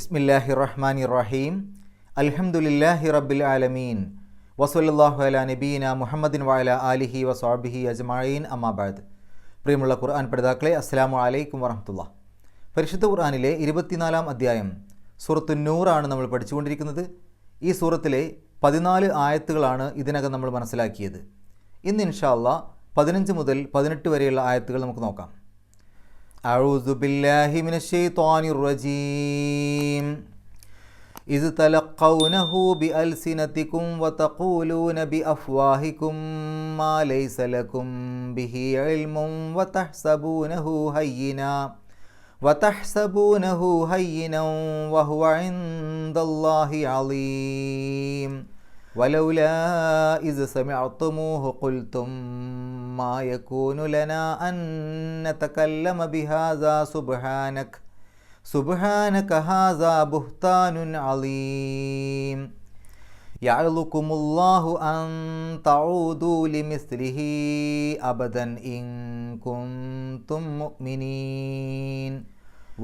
ബിസ്മില്ലാഹിർ റഹ്മാനിർ റഹീം. അൽഹംദുലില്ലാഹി റബ്ബിൽ ആലമീൻ. വസല്ലല്ലാഹു അലാ നബീന മുഹമ്മദിൻ വഅലാ ആലിഹി വസ്വഹ്ബിഹി അജ്മഈൻ. അമ്മാ ബഅദ്. പ്രിയമുള്ള ഖുർആൻ പഠിതാക്കളെ, അസ്സലാമു അലൈക്കും വറഹ്മത്തുള്ളാഹി. പരിശുദ്ധ ഖുർആനിലെ 24-ാം അധ്യായം സൂറത്തുൻ നൂറാണ് നമ്മൾ പഠിച്ചുകൊണ്ടിരിക്കുന്നത്. ഈ സൂറത്തിലെ 14 ആയത്തുകളാണ് ഇതിനകം നമ്മൾ മനസ്സിലാക്കിയത്. ഇന്ന് ഇൻഷാ അല്ലാഹ് 15 മുതൽ 18 വരെയുള്ള ആയത്തുകൾ നമുക്ക് നോക്കാം. അഊദു ബില്ലാഹി മിനശ് ശൈത്വാനിർ റജീം. ഇദ് തലഖൗനഹു ബിഅൽസിനതികും വതഖൂലൂന ബിഅഫ്വാഹികും മാ ലൈസ ലകും ബിഹി ഇൽമുൻ വതഹ്സബൂനഹു ഹയ്യിനൻ വഹുവ ഇൻദല്ലാഹി അളീം. വലൗലാ ഇദ് സമിഅ്തുമൂഹു ഖുൽതും മാ യകൂനു ലനാ അൻ നതകല്ലമ ബിഹാദാ സുബ്ഹാനക ഹാദാ ബുഹ്താനുൻ അളീം. യഅ്ലുകുമുല്ലാഹു അൻ തഊദൂ ലിമിസ്ലിഹി അബദൻ ഇൻ കുൻതും മുഅ്മിനീൻ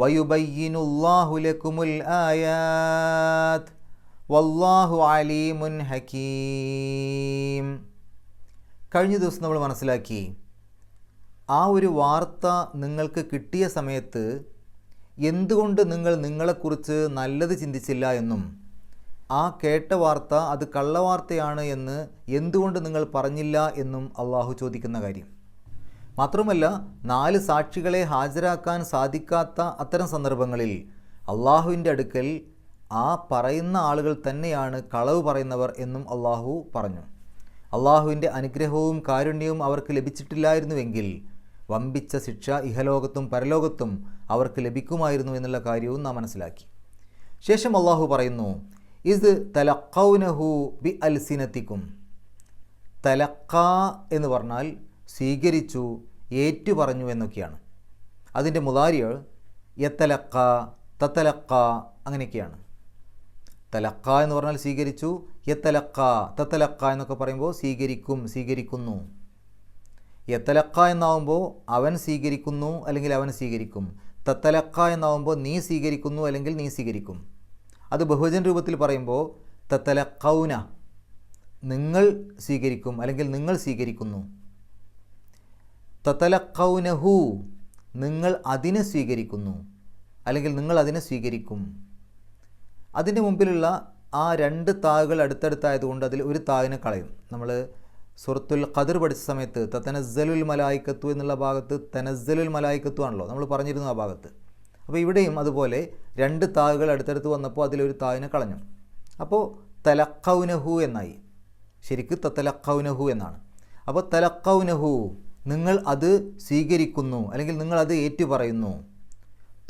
വയുബയ്യിനുല്ലാഹു ലക്കുമുൽ ആയാത്ത് വല്ലാഹു അലീമുൻ ഹകീം. കഴിഞ്ഞ ദിവസം നമ്മൾ മനസ്സിലാക്കി, ആ ഒരു വാർത്ത നിങ്ങൾക്ക് കിട്ടിയ സമയത്ത് എന്തുകൊണ്ട് നിങ്ങൾ നിങ്ങളെക്കുറിച്ച് നല്ലത് ചിന്തിച്ചില്ല എന്നും, ആ കേട്ട വാർത്ത അത് കള്ളവാർത്തയാണ് എന്ന് എന്തുകൊണ്ട് നിങ്ങൾ പറഞ്ഞില്ല എന്നും അള്ളാഹു ചോദിക്കുന്ന കാര്യം. മാത്രമല്ല, 4 സാക്ഷികളെ ഹാജരാക്കാൻ സാധിക്കാത്ത അത്തരം സന്ദർഭങ്ങളിൽ അള്ളാഹുവിൻ്റെ അടുക്കൽ ആ പറയുന്ന ആളുകൾ തന്നെയാണ് കളവ് പറയുന്നവർ എന്നും അള്ളാഹു പറഞ്ഞു. അള്ളാഹുവിൻ്റെ അനുഗ്രഹവും കാരുണ്യവും അവർക്ക് ലഭിച്ചിട്ടില്ലായിരുന്നുവെങ്കിൽ വമ്പിച്ച ശിക്ഷ ഇഹലോകത്തും പരലോകത്തും അവർക്ക് ലഭിക്കുമായിരുന്നു എന്നുള്ള കാര്യവും നാം മനസ്സിലാക്കി. ശേഷം അള്ളാഹു പറയുന്നു, ഇസ് തലഖൗനഹു ബി അൽസിനത്തിക്കും. തലഖ എന്ന് പറഞ്ഞാൽ സ്വീകരിച്ചു, ഏറ്റു പറഞ്ഞു എന്നൊക്കെയാണ്. അതിൻ്റെ മുദാരിഅ് യതലഖ, തതലഖ അങ്ങനെയൊക്കെയാണ്. തലഖ എന്ന് പറഞ്ഞാൽ സ്വീകരിച്ചു, യതലഖ തതലഖ എന്നൊക്കെ പറയുമ്പോൾ സ്വീകരിക്കും, സ്വീകരിക്കുന്നു. യതലഖ എന്നാവുമ്പോൾ അവൻ സ്വീകരിക്കുന്നു അല്ലെങ്കിൽ അവൻ സ്വീകരിക്കും. തതലഖ എന്നാവുമ്പോൾ നീ സ്വീകരിക്കുന്നു അല്ലെങ്കിൽ നീ സ്വീകരിക്കും. അത് ബഹുവചന രൂപത്തിൽ പറയുമ്പോൾ തതലഖൗന നിങ്ങൾ സ്വീകരിക്കും അല്ലെങ്കിൽ നിങ്ങൾ സ്വീകരിക്കുന്നു. തതലഖൗനഹു നിങ്ങൾ അതിനെ സ്വീകരിക്കുന്നു അല്ലെങ്കിൽ നിങ്ങൾ അതിനെ സ്വീകരിക്കും. അതിൻ്റെ മുമ്പിലുള്ള ആ 2 താകൾ അടുത്തടുത്തായതുകൊണ്ട് അതിൽ ഒരു താവിനെ കളയും. നമ്മൾ സൂറത്തുൽ ഖദർ പഠിച്ച സമയത്ത് തനസ്സലുൽ മലായിക്കത്തു എന്നുള്ള ഭാഗത്ത് തനസ്സലുൽ മലായിക്കത്തു ആണല്ലോ നമ്മൾ പറഞ്ഞിരുന്നു ആ ഭാഗത്ത്. അപ്പോൾ ഇവിടെയും അതുപോലെ 2 താകൾ അടുത്തടുത്ത് വന്നപ്പോൾ അതിലൊരു താവിനെ കളഞ്ഞു. അപ്പോൾ തലഖൗനഹു എന്നായി. ശരിക്ക് തതലഖൗനഹു എന്നാണ്. അപ്പോൾ തലഖൗനഹു നിങ്ങൾ അത് സ്വീകരിക്കുന്നു അല്ലെങ്കിൽ നിങ്ങൾ അത് ഏറ്റുപറയുന്നു.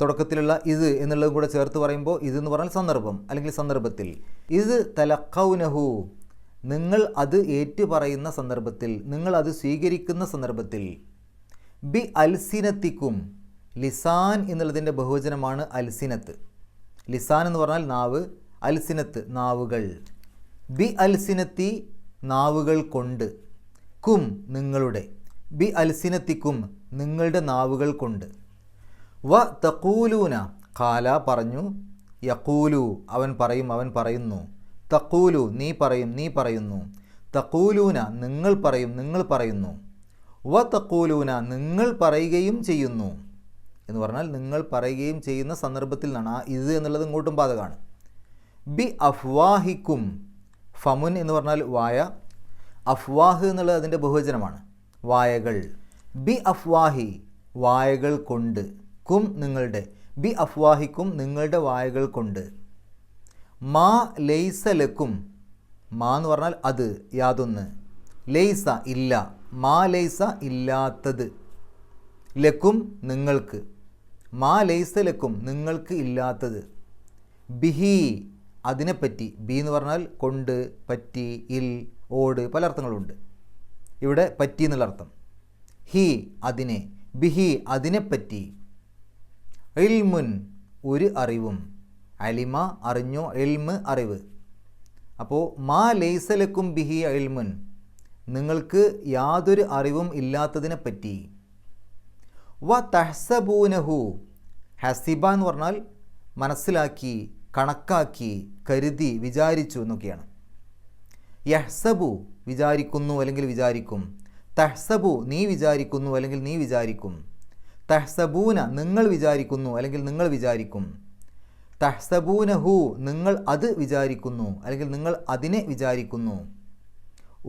തുടക്കത്തിലുള്ള ഇത് എന്നുള്ളതും കൂടെ ചേർത്ത് പറയുമ്പോൾ ഇതെന്ന് പറഞ്ഞാൽ സന്ദർഭം അല്ലെങ്കിൽ സന്ദർഭത്തിൽ. ഇത് തലഖൗനഹു നിങ്ങൾ അത് ഏറ്റുപറയുന്ന സന്ദർഭത്തിൽ, നിങ്ങൾ അത് സ്വീകരിക്കുന്ന സന്ദർഭത്തിൽ. ബി അൽസിനത്തിക്കും, ലിസാൻ എന്നുള്ളതിൻ്റെ ബഹുവചനമാണ് അൽസിനത്ത്. ലിസാൻ എന്ന് പറഞ്ഞാൽ നാവ്, അൽസിനത്ത് നാവുകൾ. ബി അൽസിനത്തി നാവുകൾ കൊണ്ട്, കും നിങ്ങളുടെ, ബി അൽസിനത്തിക്കും നിങ്ങളുടെ നാവുകൾ കൊണ്ട്. വ തഖൂലൂന ഖാല പറഞ്ഞു, യഖൂലു അവൻ പറയും, അവൻ പറയുന്നു. തഖൂലു നീ പറയും, നീ പറയുന്നു. തഖൂലൂന നിങ്ങൾ പറയും, നിങ്ങൾ പറയുന്നു. വ തഖൂലൂന നിങ്ങൾ പറയുകയും ചെയ്യുന്നു എന്ന് പറഞ്ഞാൽ നിങ്ങൾ പറയുകയും ചെയ്യുന്ന സന്ദർഭത്തിൽ നിന്നാണ് ആ ഇത് എന്നുള്ളത് ഇങ്ങോട്ടും ബാധകമാണ്. ബി അഫ്വാഹിക്കും, ഫമുൻ എന്ന് പറഞ്ഞാൽ വായ, അഫ്വാഹ് എന്നുള്ളത് അതിൻ്റെ ബഹുവചനമാണ് വായകൾ. ബി അഫ്വാഹി വായകൾ കൊണ്ട്, കും നിങ്ങളുടെ, ബി അഫ്വാഹിക്കും നിങ്ങളുടെ വായകൾ കൊണ്ട്. മാ ലൈസ ലക്കും, മാ എന്ന് പറഞ്ഞാൽ അത് യാതൊന്ന്, ലൈസ ഇല്ല, മാ ലൈസ ഇല്ലാത്തത്, ലക്കും നിങ്ങൾക്ക്, മാ ലൈസ ലക്കും നിങ്ങൾക്ക് ഇല്ലാത്തത്, ബിഹി അതിനെപ്പറ്റി, ബി എന്ന് പറഞ്ഞാൽ കൊണ്ട്, പറ്റി, ഇൽ, ഓട് പല അർത്ഥങ്ങളുണ്ട്. ഇവിടെ പറ്റി എന്നുള്ള അർത്ഥം. ഹി അതിനെ, ബിഹി അതിനെപ്പറ്റി, ഇൽമുൻ ഒരു അറിവും, അലിമ അറിഞ്ഞോ, ഇൽമ് അറിവ്. അപ്പോൾ മാ ലൈസലക്കും ബിഹി ഇൽമുൻ നിങ്ങൾക്ക് യാതൊരു അറിവും ഇല്ലാത്തതിനെപ്പറ്റി. വ തഹ്സബൂനഹു ഹസിബ എന്ന് പറഞ്ഞാൽ മനസ്സിലാക്കി, കണക്കാക്കി, കരുതി, വിചാരിച്ചു എന്നൊക്കെയാണ്. യഹ്സബു വിചാരിക്കുന്നു അല്ലെങ്കിൽ വിചാരിക്കും. തഹ്സബു നീ വിചാരിക്കുന്നു അല്ലെങ്കിൽ നീ വിചാരിക്കും. തഹ്സബൂന നിങ്ങൾ വിചാരിക്കുന്നു അല്ലെങ്കിൽ നിങ്ങൾ വിചാരിക്കും. തഹ്സബൂനഹു നിങ്ങൾ അത് വിചാരിക്കുന്നു അല്ലെങ്കിൽ നിങ്ങൾ അതിനെ വിചാരിക്കുന്നു.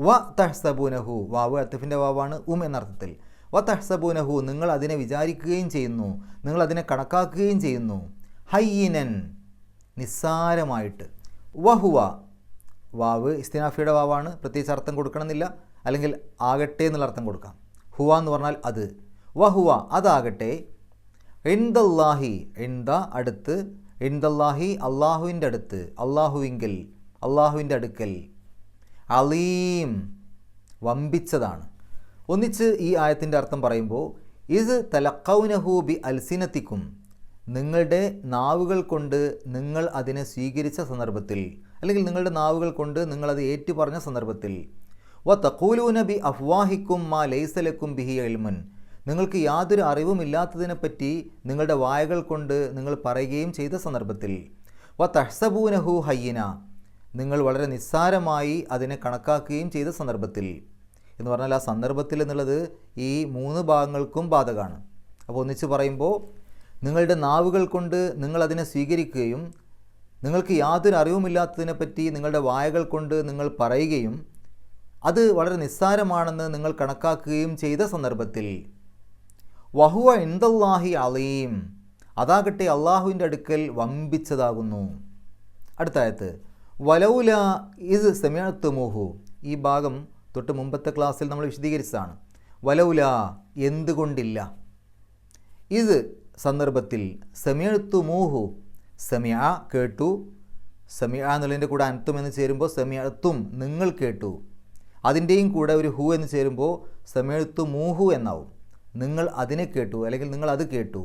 വ തഹ്സബൂനഹു വാവ് അത്തഫിൻ്റെ വാവാണ് എന്നർത്ഥത്തിൽ. വ തഹ്സബൂനഹു നിങ്ങൾ അതിനെ വിചാരിക്കുകയും ചെയ്യുന്നു, നിങ്ങൾ അതിനെ കണക്കാക്കുകയും ചെയ്യുന്നു. ഹയ്യിനൻ നിസ്സാരമായിട്ട്. വഹുവ വാവ് ഇസ്തിനാഫിയുടെ വാവാണ്, പ്രത്യേകിച്ച് അർത്ഥം കൊടുക്കണമെന്നില്ല, അല്ലെങ്കിൽ ആകട്ടെ എന്നുള്ള അർത്ഥം കൊടുക്കാം. ഹുവ എന്ന് പറഞ്ഞാൽ അത്. വഹുവ അതാകട്ടെ. ഇൻദല്ലാഹി ഇൻദ അടുത്ത്, ഇൻദല്ലാഹി അള്ളാഹുവിൻ്റെ അടുത്ത്, അള്ളാഹുവിങ്കൽ അള്ളാഹുവിൻ്റെ അടുക്കൽ. അലീം വമ്പിച്ചതാണ്. ഒന്നിച്ച് ഈ ആയത്തിൻ്റെ അർത്ഥം പറയുമ്പോൾ ഇത് തലക്കൗനഹു ബി അൽസിനത്തിക്കും നിങ്ങളുടെ നാവുകൾ കൊണ്ട് നിങ്ങൾ അതിനെ സ്വീകരിച്ച സന്ദർഭത്തിൽ, അല്ലെങ്കിൽ നിങ്ങളുടെ നാവുകൾ കൊണ്ട് നിങ്ങളത് ഏറ്റുപറഞ്ഞ സന്ദർഭത്തിൽ. വ തഖൂലൂന ബി അഫ്വാഹിക്കും മാ ലൈസലക്കും ബിഹി ഇൽമുൻ നിങ്ങൾക്ക് യാതൊരു അറിവുമില്ലാത്തതിനെപ്പറ്റി നിങ്ങളുടെ വായകൾ കൊണ്ട് നിങ്ങൾ പറയുകയും ചെയ്ത സന്ദർഭത്തിൽ. വ തഹ്സബൂനഹു ഹയ്യിന നിങ്ങൾ വളരെ നിസ്സാരമായി അതിനെ കണക്കാക്കുകയും ചെയ്ത സന്ദർഭത്തിൽ എന്ന് പറഞ്ഞാൽ ആ സന്ദർഭത്തിൽ എന്നുള്ളത് ഈ 3 ഭാഗങ്ങൾക്കും ബാധകമാണ്. അപ്പോൾ ഒന്നിച്ച് പറയുമ്പോൾ നിങ്ങളുടെ നാവുകൾ കൊണ്ട് നിങ്ങളതിനെ സ്വീകരിക്കുകയും നിങ്ങൾക്ക് യാതൊരു അറിവുമില്ലാത്തതിനെപ്പറ്റി നിങ്ങളുടെ വായകൾ കൊണ്ട് നിങ്ങൾ പറയുകയും അത് വളരെ നിസ്സാരമാണെന്ന് നിങ്ങൾ കണക്കാക്കുകയും ചെയ്ത സന്ദർഭത്തിൽ. വഹുവ ഇൻദല്ലാഹി അലീം അതാകട്ടെ അള്ളാഹുവിൻ്റെ അടുക്കൽ വമ്പിച്ചതാകുന്നു. അടുത്ത ആയത്ത് വലൗല ഇസ് സമിഅ്തുമൂഹു ഈ ഭാഗം തൊട്ട് മുമ്പത്തെ ക്ലാസ്സിൽ നമ്മൾ വിശദീകരിച്ചതാണ്. വലൗല എന്തുകൊണ്ടില്ല, ഇത് സന്ദർഭത്തിൽ, സമിഅ്തുമൂഹു സമിഅ കേട്ടു, സമിഅ എന്നുള്ളതിൻ്റെ കൂടെ അൻതും എന്ന് ചേരുമ്പോൾ സമിഅ്തും നിങ്ങൾ കേട്ടു, അതിൻ്റെയും കൂടെ ഒരു ഹു എന്ന് ചേരുമ്പോൾ സമിഅ്തുമൂഹു എന്നാവും. നിങ്ങൾ അതിനെ കേട്ടു അല്ലെങ്കിൽ നിങ്ങൾ അത് കേട്ടു.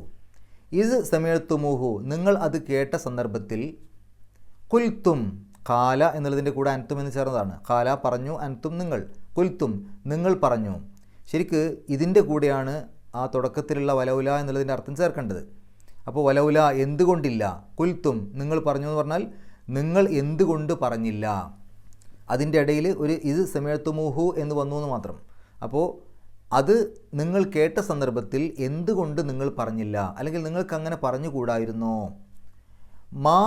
ഇത് സമിഅ്തുമൂഹു നിങ്ങൾ അത് കേട്ട സന്ദർഭത്തിൽ. കുൽത്തും കാല എന്നുള്ളതിൻ്റെ കൂടെ അൻതും എന്ന് ചേർന്നതാണ്. കാല പറഞ്ഞു, അൻതും നിങ്ങൾ, കുൽത്തും നിങ്ങൾ പറഞ്ഞു. ശരിക്ക് ഇതിൻ്റെ കൂടെയാണ് ആ തുടക്കത്തിലുള്ള വലൗല എന്നുള്ളതിൻ്റെ അർത്ഥം ചേർക്കേണ്ടത്. അപ്പോൾ വലൗല എന്തുകൊണ്ടില്ല, കുൽത്തും നിങ്ങൾ പറഞ്ഞു എന്ന് പറഞ്ഞാൽ നിങ്ങൾ എന്തുകൊണ്ട് പറഞ്ഞില്ല. അതിൻ്റെ ഇടയിൽ ഒരു ഇത് സമിഅ്തുമൂഹു എന്ന് വന്നു എന്ന് മാത്രം. അപ്പോൾ അത് നിങ്ങൾ കേട്ട സന്ദർഭത്തിൽ എന്തുകൊണ്ട് നിങ്ങൾ പറഞ്ഞില്ല, അല്ലെങ്കിൽ നിങ്ങൾക്ക് അങ്ങനെ പറഞ്ഞുകൂടായിരുന്നോ. മാ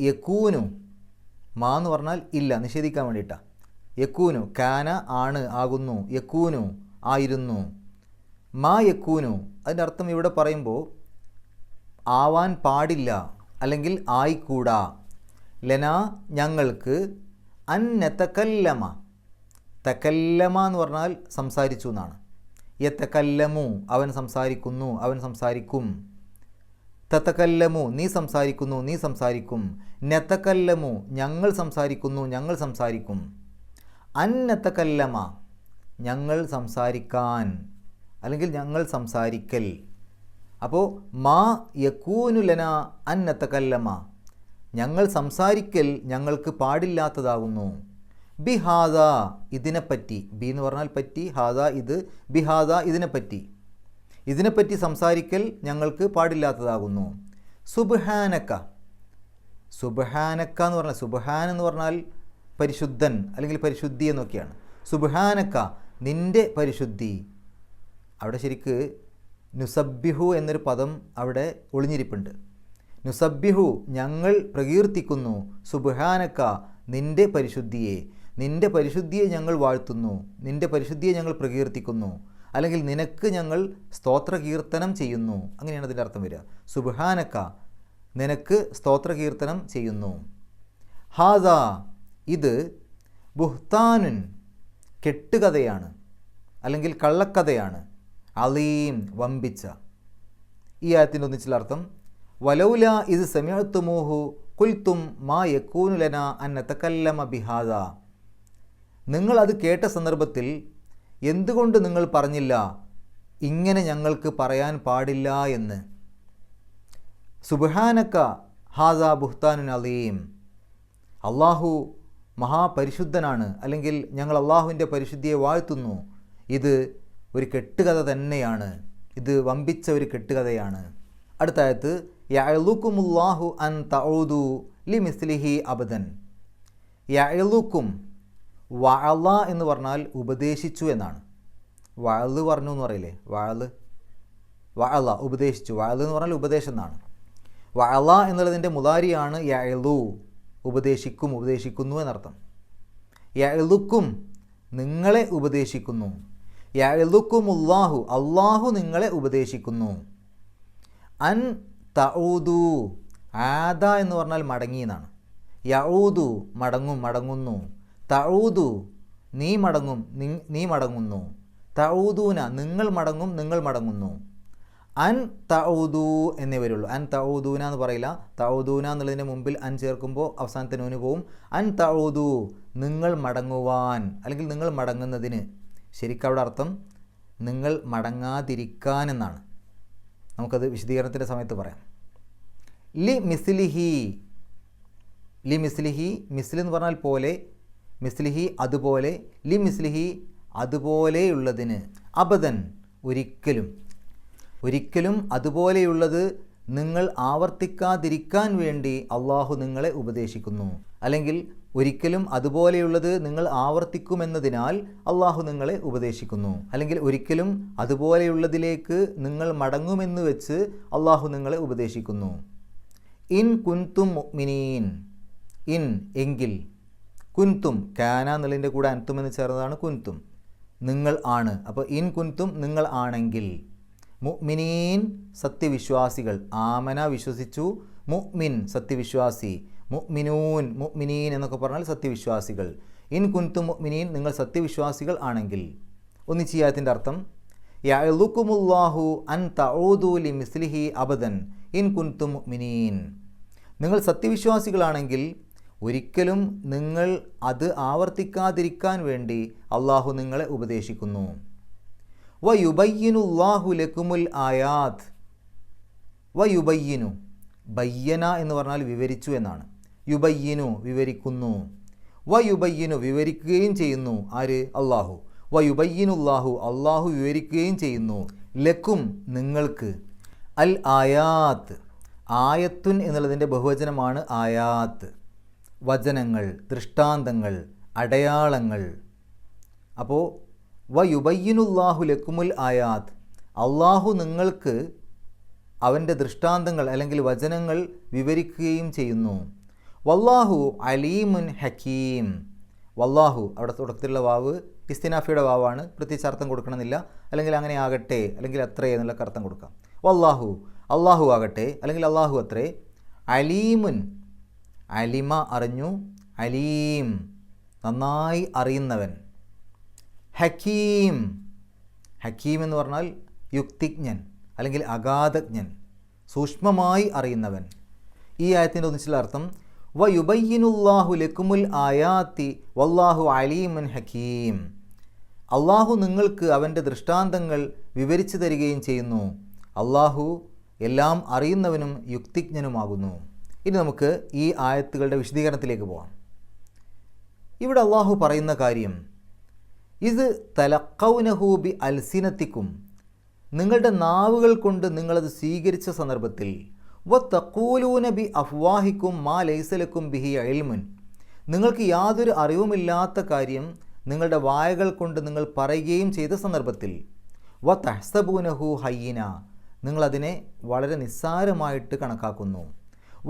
യക്കൂനു മാ എന്ന് പറഞ്ഞാൽ ഇല്ല, നിഷേധിക്കാൻ വേണ്ടിയിട്ടാണ്. യക്കൂനു കാന ആണ് ആകുന്നു, യക്കൂനു ആയിരുന്നു. മാ യക്കൂനു അതിൻ്റെ അർത്ഥം ഇവിടെ പറയുമ്പോൾ ആവാൻ പാടില്ല അല്ലെങ്കിൽ ആയിക്കൂടാ. ലന ഞങ്ങൾക്ക്, അൻ നതകല്ലമ തകല്ലമ എന്ന് പറഞ്ഞാൽ സംസാരിച്ചു എന്നാണ്. യതകല്ലമു അവൻ സംസാരിക്കുന്നു, അവൻ സംസാരിക്കും. തതകല്ലമു നീ സംസാരിക്കുന്നു, നീ സംസാരിക്കും. നതകല്ലമു ഞങ്ങൾ സംസാരിക്കുന്നു, ഞങ്ങൾ സംസാരിക്കും. അൻ നതകല്ലമ ഞങ്ങൾ സംസാരിക്കാൻ അല്ലെങ്കിൽ ഞങ്ങൾ സംസാരിക്കൽ. അപ്പോൾ മാ യകൂനു ലന അൻ നതകല്ലമ ഞങ്ങൾ സംസാരിക്കൽ ഞങ്ങൾക്ക് പാടില്ലാത്തതാകുന്നു. ബിഹാദ ഇതിനെപ്പറ്റി, ബി എന്ന് പറഞ്ഞാൽ പറ്റി, ഹാദ ഇത്, ബിഹാദ ഇതിനെപ്പറ്റി സംസാരിക്കൽ ഞങ്ങൾക്ക് പാടില്ലാത്തതാകുന്നു. സുബ്ഹാനക്ക സുബ്ഹാനക്ക എന്ന് പറഞ്ഞാൽ, സുബ്ഹാൻ എന്ന് പറഞ്ഞാൽ പരിശുദ്ധൻ അല്ലെങ്കിൽ പരിശുദ്ധി എന്നൊക്കെയാണ്. സുബ്ഹാനക്ക നിൻ്റെ പരിശുദ്ധി. അവിടെ ശരിക്ക് നുസബ്ബിഹു എന്നൊരു പദം അവിടെ ഒളിഞ്ഞിരിപ്പുണ്ട്. നുസബ്ബിഹു ഞങ്ങൾ പ്രകീർത്തിക്കുന്നു, സുബ്ഹാനക്ക നിൻ്റെ പരിശുദ്ധിയെ, നിൻ്റെ പരിശുദ്ധിയെ ഞങ്ങൾ വാഴ്ത്തുന്നു, നിൻ്റെ പരിശുദ്ധിയെ ഞങ്ങൾ പ്രകീർത്തിക്കുന്നു, അല്ലെങ്കിൽ നിനക്ക് ഞങ്ങൾ സ്തോത്രകീർത്തനം ചെയ്യുന്നു. അങ്ങനെയാണ് അതിൻ്റെ അർത്ഥം വരിക. സുബ്ഹാനക്ക നിനക്ക് സ്തോത്രകീർത്തനം ചെയ്യുന്നു. ഹാദ ഇത്, ബുഹ്താനുൻ കെട്ടുകഥയാണ് അല്ലെങ്കിൽ കള്ളക്കഥയാണ്, അലീം വമ്പിച്ച. ഈ ആയത്തിൻ്റെ ഒന്നിച്ചുള്ള അർത്ഥം വലൗല ഇത് സമിഅ്തുമൂഹു കുൽത്തും മാ യകൂനു ലനാ അൻ നതകല്ലമ ബിഹാദ നിങ്ങൾ അത് കേട്ട സന്ദർഭത്തിൽ എന്തുകൊണ്ട് നിങ്ങൾ പറഞ്ഞില്ല ഇങ്ങനെ ഞങ്ങൾക്ക് പറയാൻ പാടില്ല എന്ന്. സുബ്ഹാനക ഹാദ ബുഹ്താനുൻ അലീം അള്ളാഹു മഹാപരിശുദ്ധനാണ്, അല്ലെങ്കിൽ ഞങ്ങൾ അള്ളാഹുവിൻ്റെ പരിശുദ്ധിയെ വാഴ്ത്തുന്നു, ഇത് ഒരു കെട്ടുകഥ തന്നെയാണ്, ഇത് വമ്പിച്ച ഒരു കെട്ടുകഥയാണ്. അടുത്ത ആയത്ത് യഅ്ലുകുമുല്ലാഹു അൻ തഊദു ലി മിസ്ലിഹി അബദൻ. യഅലുക്കും, വഅള എന്ന് പറഞ്ഞാൽ ഉപദേശിച്ചു എന്നാണ്. വഅല് പറഞ്ഞു എന്ന് പറയില്ലേ, വഅള ഉപദേശിച്ചു. വഅല് എന്ന് പറഞ്ഞാൽ ഉപദേശം എന്നാണ്. വഅള എന്നുള്ളതിൻ്റെ മുദാരിയാണ് യഅലു, ഉപദേശിക്കും, ഉപദേശിക്കുന്നു എന്നർത്ഥം. യഅലുക്കും, നിങ്ങളെ ഉപദേശിക്കുന്നു. യഅലുക്കുമുല്ലാഹു, അള്ളാഹു നിങ്ങളെ ഉപദേശിക്കുന്നു. അൻ തഊദു, ആദ എന്ന് പറഞ്ഞാൽ മടങ്ങി എന്നാണ്. യഊദു മടങ്ങും, മടങ്ങുന്നു. തഊദു നീ മടങ്ങും, നീ മടങ്ങുന്നു. തഊദൂന നിങ്ങൾ മടങ്ങും, നിങ്ങൾ മടങ്ങുന്നു. അൻ തഊദു എന്നേ വരുള്ളൂ. അൻ തഊദൂന എന്ന് പറയില്ല. തഊദൂന എന്നുള്ളതിൻ്റെ മുമ്പിൽ അൻ ചേർക്കുമ്പോൾ അവസാനത്തെ നൂന് പോവും. അൻ തഊദു നിങ്ങൾ മടങ്ങുവാൻ, അല്ലെങ്കിൽ നിങ്ങൾ മടങ്ങുന്നതിന്. ശരിക്കും അവിടെ അർത്ഥം നിങ്ങൾ മടങ്ങാതിരിക്കാൻ എന്നാണ്. നമുക്കത് വിശദീകരണത്തിൻ്റെ സമയത്ത് പറയാം. ലി മിസ്ലിഹി, ലി മിസ്ലിഹി, മിസ്ലി എന്ന് പറഞ്ഞാൽ പോലെ, മിസ്ലിഹി അതുപോലെ, ലി മിസ്ലിഹി അതുപോലെയുള്ളതിന്, അബദൻ ഒരിക്കലും, ഒരിക്കലും അതുപോലെയുള്ളത് നിങ്ങൾ ആവർത്തിക്കാതിരിക്കാൻ വേണ്ടി അള്ളാഹു നിങ്ങളെ ഉപദേശിക്കുന്നു. അല്ലെങ്കിൽ ഒരിക്കലും അതുപോലെയുള്ളത് നിങ്ങൾ ആവർത്തിക്കുമെന്നതിനാൽ അള്ളാഹു നിങ്ങളെ ഉപദേശിക്കുന്നു. അല്ലെങ്കിൽ ഒരിക്കലും അതുപോലെയുള്ളതിലേക്ക് നിങ്ങൾ മടങ്ങുമെന്ന് വെച്ച് അള്ളാഹു നിങ്ങളെ ഉപദേശിക്കുന്നു. ഇൻ കുൻതും മുഅ്മിനീൻ, ഇൻ എങ്കിൽ, കുൻതും കാന എന്നുള്ളതിൻ്റെ കൂടെ അൻതും എന്ന് ചേർന്നതാണ് കുൻതും, നിങ്ങൾ ആണ്. അപ്പോൾ ഇൻ കുൻതും നിങ്ങൾ ആണെങ്കിൽ, മുഅ്മിനീൻ സത്യവിശ്വാസികൾ, ആമന വിശ്വസിച്ചു, മുഅ്മിൻ സത്യവിശ്വാസി, മുഅ്മിനൂൻ മുഅ്മിനീൻ എന്നൊക്കെ പറഞ്ഞാൽ സത്യവിശ്വാസികൾ. ഇൻ കുൻതും മുഅ്മിനീൻ നിങ്ങൾ സത്യവിശ്വാസികൾ ആണെങ്കിൽ. ഒന്നിച്ച് ഈ ആയത്തിൻ്റെ അർത്ഥം യഅലുക്കുമുല്ലാഹു അൻ തഊദു ലി മിസ്ലിഹി അബദൻ ഇൻ കുൻതും മുഅ്മിനീൻ. നിങ്ങൾ സത്യവിശ്വാസികളാണെങ്കിൽ ഒരിക്കലും നിങ്ങൾ അത് ആവർത്തിക്കാതിരിക്കാൻ വേണ്ടി അള്ളാഹു നിങ്ങളെ ഉപദേശിക്കുന്നു. വയുബയ്യിനുല്ലാഹു ലക്കുമുൽ ആയാത്ത്. വയുബയ്യിനു, ബയ്യന എന്ന് പറഞ്ഞാൽ വിവരിച്ചു എന്നാണ്. യുബയ്യിനു വിവരിക്കുന്നു. വയുബയ്യിനു വിവരിക്കുകയും ചെയ്യുന്നു. ആര്? അള്ളാഹു. വയുബയ്യിനുല്ലാഹു അള്ളാഹു വിവരിക്കുകയും ചെയ്യുന്നു. ലക്കും നിങ്ങൾക്ക്. അൽ ആയാത്ത്, ആയത്തുൻ എന്നുള്ളതിൻ്റെ ബഹുവചനമാണ് ആയാത്ത്. വചനങ്ങൾ, ദൃഷ്ടാന്തങ്ങൾ, അടയാളങ്ങൾ. അപ്പോൾ വയുബയ്യിനുല്ലാഹു ലക്കുമുൽ ആയാത്ത്, അള്ളാഹു നിങ്ങൾക്ക് അവൻ്റെ ദൃഷ്ടാന്തങ്ങൾ അല്ലെങ്കിൽ വചനങ്ങൾ വിവരിക്കുകയും ചെയ്യുന്നു. വല്ലാഹു അലീമുൻ ഹക്കീം. വല്ലാഹു അവിടെ തുടക്കത്തിലുള്ള വാവ് ഇസ്തിനാഫിയുടെ വാവാണ്, പ്രത്യേകിച്ച് അർത്ഥം കൊടുക്കണമെന്നില്ല. അല്ലെങ്കിൽ അങ്ങനെ ആകട്ടെ, അല്ലെങ്കിൽ അത്രേ എന്നുള്ള അർത്ഥം കൊടുക്കാം. വല്ലാഹു അള്ളാഹു ആകട്ടെ, അല്ലെങ്കിൽ അള്ളാഹു അത്രേ. അലീമുൻ, അലിമ അറിഞ്ഞു, അലീം നന്നായി അറിയുന്നവൻ. ഹക്കീം, ഹക്കീം എന്ന് പറഞ്ഞാൽ യുക്തിജ്ഞൻ അല്ലെങ്കിൽ അഗാധജ്ഞൻ, സൂക്ഷ്മമായി അറിയുന്നവൻ. ഈ ആയത്തിൻ്റെ ഒന്നിച്ചുള്ള അർത്ഥം വയുബയ്യിനുല്ലാഹു ലക്കുമുൽ ആയാത്തി വല്ലാഹു അലീമുൻ ഹക്കീം. അള്ളാഹു നിങ്ങൾക്ക് അവൻ്റെ ദൃഷ്ടാന്തങ്ങൾ വിവരിച്ചു തരികയും ചെയ്യുന്നു. അള്ളാഹു എല്ലാം അറിയുന്നവനും യുക്തിജ്ഞനുമാകുന്നു. ഇനി നമുക്ക് ഈ ആയത്തുകളുടെ വിശദീകരണത്തിലേക്ക് പോകാം. ഇവിടെ അള്ളാഹു പറയുന്ന കാര്യം, ഇത് തലഖൗനഹു ബി അൽസിനത്തിക്കും, നിങ്ങളുടെ നാവുകൾ കൊണ്ട് നിങ്ങളത് സ്വീകരിച്ച സന്ദർഭത്തിൽ, വതഖൂലൂന ബി അഫ്വാഹിക്കും മാ ലൈസ ലക്കും ബിഹി ഇൽമുൻ, നിങ്ങൾക്ക് യാതൊരു അറിവുമില്ലാത്ത കാര്യം നിങ്ങളുടെ വായകൾ കൊണ്ട് നിങ്ങൾ പറയുകയും ചെയ്ത സന്ദർഭത്തിൽ, വതഹ്സബൂനഹു ഹയ്യിന, നിങ്ങളതിനെ വളരെ നിസ്സാരമായിട്ട് കണക്കാക്കുന്നു.